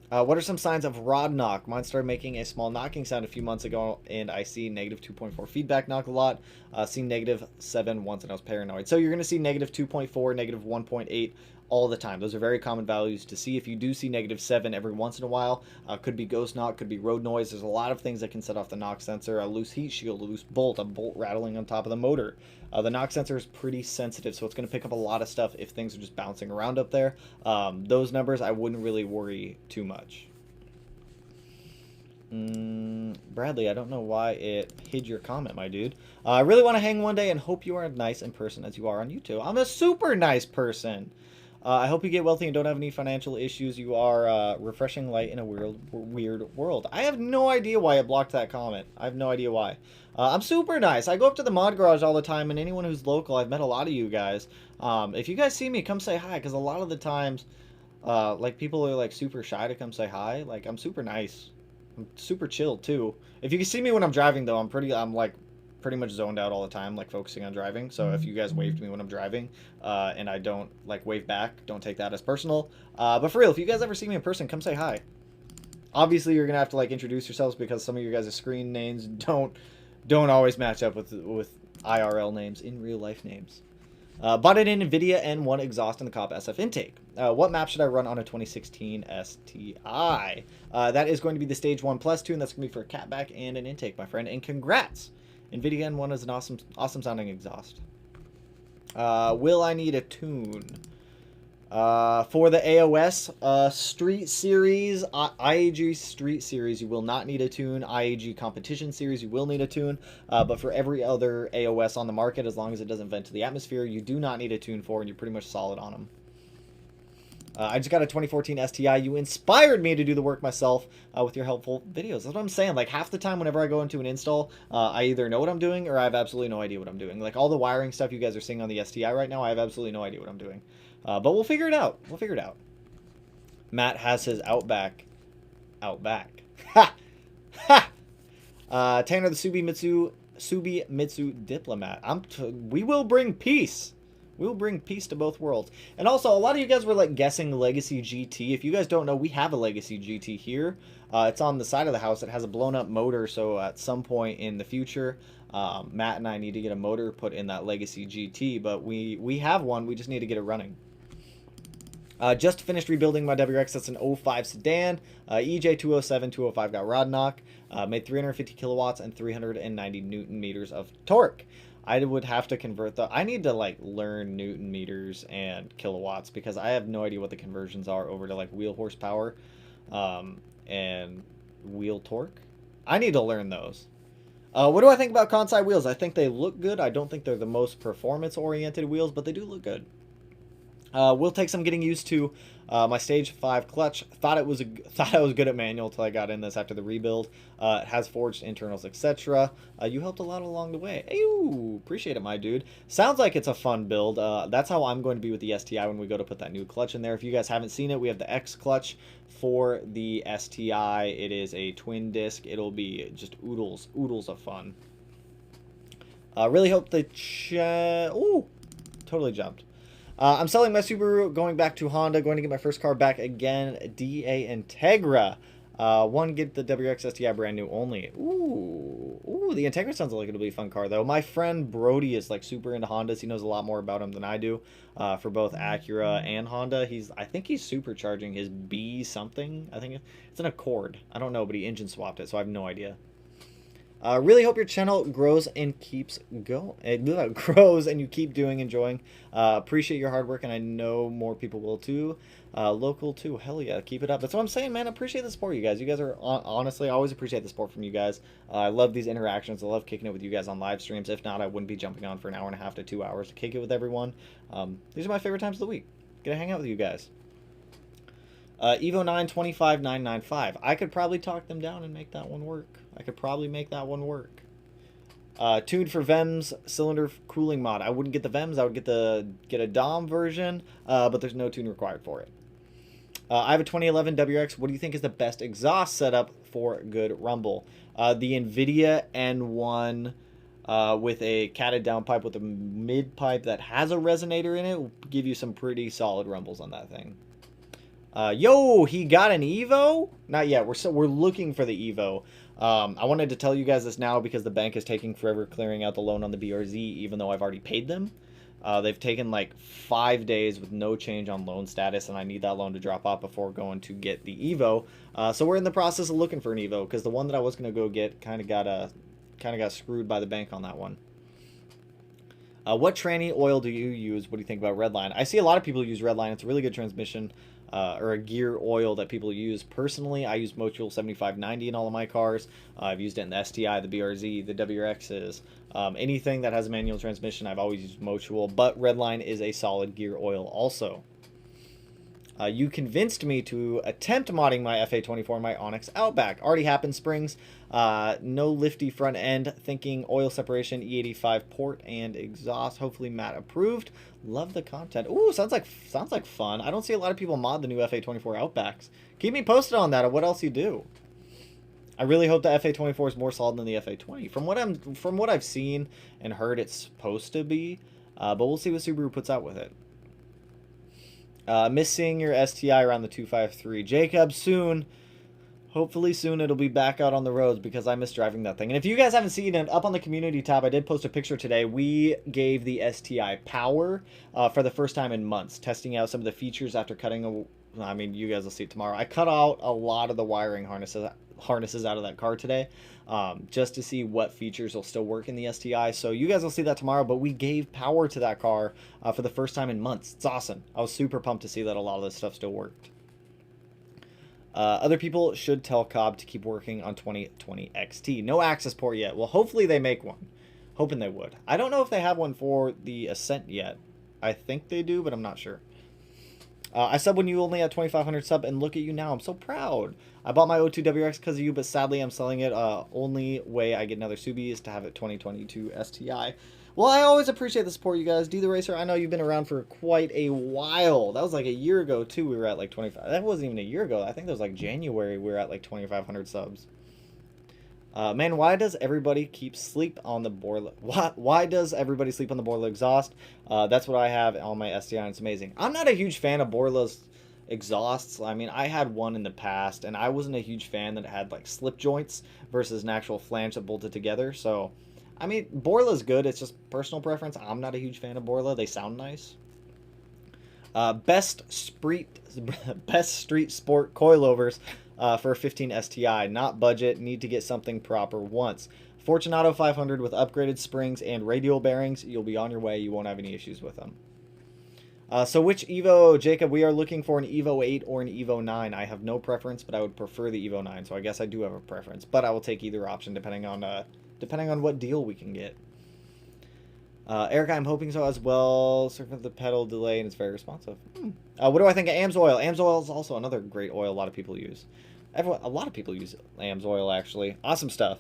What are some signs of rod knock? Mine started making a small knocking sound a few months ago, and I see negative 2.4 feedback knock a lot. Seen negative 7 once, and I was paranoid. So you're going to see negative 2.4, negative 1.8 all the time. Those are very common values to see. If you do see negative 7 every once in a while, could be ghost knock, could be road noise. There's a lot of things that can set off the knock sensor. A loose heat shield, a loose bolt, a bolt rattling on top of the motor. The knock sensor is pretty sensitive, so it's going to pick up a lot of stuff if things are just bouncing around up there. Those numbers, I wouldn't really worry too much. Bradley, I don't know why it hid your comment, my dude. I really want to hang one day and hope you are as nice in person as you are on YouTube. I'm a super nice person. I hope you get wealthy and don't have any financial issues. You are refreshing light in a weird world. I have no idea why it blocked that comment. I have no idea why. I'm super nice. I go up to the mod garage all the time, and anyone who's local, I've met a lot of you guys. If you guys see me, come say hi, because a lot of the times, like, people are, like, super shy to come say hi. Like, I'm super nice. I'm super chill, too. If you can see me when I'm driving, though, I'm like, pretty much zoned out all the time, like focusing on driving. So if you guys wave to me when I'm driving and I don't like wave back, don't take that as personal. But for real, if you guys ever see me in person, come say hi. Obviously you're gonna have to like introduce yourselves because some of your guys' screen names don't always match up with IRL names, in real life names. Bought it in NVIDIA and one exhaust in the Cobb SF intake. What map should I run on a 2016 STI? That is going to be the Stage 1 Plus tune. That's going to be for a catback and an intake, my friend. And congrats! NVIDIA N1 is an awesome sounding exhaust. Will I need a tune? For the AOS Street Series, IAG Street Series, you will not need a tune. IAG Competition Series, you will need a tune. But for every other AOS on the market, as long as it doesn't vent to the atmosphere, you do not need a tune for, and you're pretty much solid on them. I just got a 2014 STI. You inspired me to do the work myself with your helpful videos. That's what I'm saying. Like, half the time whenever I go into an install, I either know what I'm doing or I have absolutely no idea what I'm doing. Like, all the wiring stuff you guys are seeing on the STI right now, I have absolutely no idea what I'm doing. But we'll figure it out. We'll figure it out. Matt has his Outback. Ha! Ha! Tanner the Subi Mitsu Diplomat. We will bring peace. We will bring peace to both worlds. And also, a lot of you guys were like guessing Legacy GT. If you guys don't know, we have a Legacy GT here. It's on the side of the house. It has a blown up motor, so at some point in the future, Matt and I need to get a motor put in that Legacy GT, but we have one. We just need to get it running. Just finished rebuilding my WRX. That's an 05 sedan. EJ 207, 205 got rod knock. Made 350 kilowatts and 390 Newton meters of torque. I would have to convert I need to like learn Newton meters and kilowatts because I have no idea what the conversions are over to like wheel horsepower and wheel torque. I need to learn those. What do I think about Kansai wheels? I think they look good. I don't think they're the most performance-oriented wheels, but they do look good. Will take some getting used to. My stage 5 clutch. Thought I was good at manual until I got in this after the rebuild. It has forged internals, etc. You helped a lot along the way. Ew, appreciate it, my dude. Sounds like it's a fun build. That's how I'm going to be with the STI when we go to put that new clutch in there. If you guys haven't seen it, we have the X clutch for the STI. It is a twin disc. It'll be just oodles of fun. Really hope the ooh, totally jumped. I'm selling my Subaru, going back to Honda, going to get my first car back again, DA Integra. Get the WRX STI brand new only. Ooh, the Integra sounds like it'll be a fun car, though. My friend Brody is, like, super into Hondas. He knows a lot more about them than I do for both Acura and Honda. I think he's supercharging his B something. I think it's an Accord. I don't know, but he engine swapped it, so I have no idea. Really hope your channel grows and keeps going. It grows and you keep enjoying. Appreciate your hard work, and I know more people will too. Local too. Hell yeah, keep it up. That's what I'm saying, man. I appreciate the support, you guys. You guys are honestly, I always appreciate the support from you guys. I love these interactions. I love kicking it with you guys on live streams. If not, I wouldn't be jumping on for an hour and a half to 2 hours to kick it with everyone. These are my favorite times of the week. Gonna hang out with you guys. Evo 9 25995. I could probably talk them down and make that one work. Tuned for VEMS cylinder cooling mod. I wouldn't get the VEMS. I would get a DOM version, but there's no tune required for it. I have a 2011 WRX. What do you think is the best exhaust setup for good rumble? The NVIDIA N1 with a catted downpipe with a mid pipe that has a resonator in it will give you some pretty solid rumbles on that thing. Yo, he got an Evo? Not yet. We're looking for the Evo. I wanted to tell you guys this now because the bank is taking forever clearing out the loan on the BRZ, even though I've already paid them. They've taken like 5 days with no change on loan status, and I need that loan to drop off before going to get the Evo. So we're in the process of looking for an Evo because the one that I was going to go get kind of got screwed by the bank on that one. What tranny oil do you use? What do you think about Redline? I see a lot of people use Redline. It's a really good transmission. Or a gear oil that people use. Personally, I use Motul 7590 in all of my cars. I've used it in the STI, the BRZ, the WRXs. Anything that has a manual transmission, I've always used Motul, but Redline is a solid gear oil also. You convinced me to attempt modding my FA24 in my Onyx Outback. Already happened, Springs. No lifty front end. Thinking oil separation, E85 port and exhaust. Hopefully Matt approved. Love the content. Ooh, sounds like fun. I don't see a lot of people mod the new FA24 Outbacks. Keep me posted on that, or what else you do. I really hope the FA24 is more solid than the FA20. From what I've seen and heard, it's supposed to be. But we'll see what Subaru puts out with it. Missing your STI around the 253. Jacob, soon. Hopefully soon it'll be back out on the roads because I miss driving that thing. And if you guys haven't seen it, up on the community tab, I did post a picture today. We gave the STI power for the first time in months, testing out some of the features after cutting I mean, you guys will see it tomorrow. I cut out a lot of the wiring harnesses out of that car today, just to see what features will still work in the STI. So you guys will see that tomorrow, but we gave power to that car for the first time in months. It's awesome. I was super pumped to see that a lot of this stuff still worked. Other people should tell Cobb to keep working on 2020 XT. No access port yet. Well, hopefully they make one. Hoping they would. I don't know if they have one for the Ascent yet. I think they do, but I'm not sure. I subbed when you only had 2,500 sub, and look at you now. I'm so proud. I bought my O2WX because of you, but sadly I'm selling it. Only way I get another Subi is to have it 2022 STI. Well, I always appreciate the support, you guys. D the Racer, I know you've been around for quite a while. That was like a year ago, too. We were at like 25. That wasn't even a year ago. I think that was like January. We were at like 2,500 subs. Man, why does everybody keep sleep on the Borla? Why does everybody sleep on the Borla exhaust? That's what I have on my STI, and it's amazing. I'm not a huge fan of Borla's exhausts. I mean, I had one in the past, and I wasn't a huge fan that had like slip joints versus an actual flange that bolted together. So, I mean, Borla's good. It's just personal preference. I'm not a huge fan of Borla. They sound nice. Best street sport coilovers for a 15 STI. Not budget. Need to get something proper once. Fortunato 500 with upgraded springs and radial bearings. You'll be on your way. You won't have any issues with them. So which Evo, Jacob? We are looking for an Evo 8 or an Evo 9. I have no preference, but I would prefer the Evo 9. So I guess I do have a preference, but I will take either option depending on what deal we can get. Eric, I'm hoping so as well. Surfing the pedal delay, and it's very responsive. What do I think of AMSOIL? AMSOIL is also another great oil a lot of people use. A lot of people use AMSOIL, actually. Awesome stuff.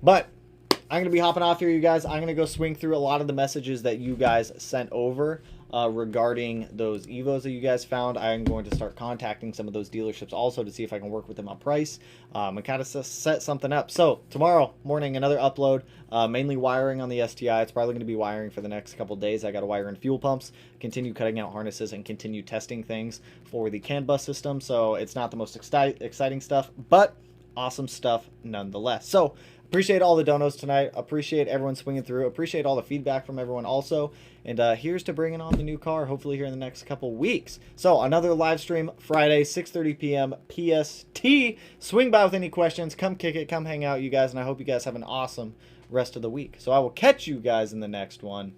But I'm going to be hopping off here, you guys. I'm going to go swing through a lot of the messages that you guys sent over regarding those Evos that you guys found. I'm going to start contacting some of those dealerships also to see if I can work with them on price and kind of set something up. So tomorrow morning, another upload, mainly wiring on the STI. It's probably going to be wiring for the next couple days. I got to wire in fuel pumps, continue cutting out harnesses, and continue testing things for the CAN bus system. So it's not the most exciting stuff, but awesome stuff nonetheless. So appreciate all the donos tonight. Appreciate everyone swinging through. Appreciate all the feedback from everyone also. And here's to bringing on the new car, hopefully here in the next couple weeks. So another live stream Friday, 6:30 p.m. PST. Swing by with any questions. Come kick it. Come hang out, you guys. And I hope you guys have an awesome rest of the week. So I will catch you guys in the next one.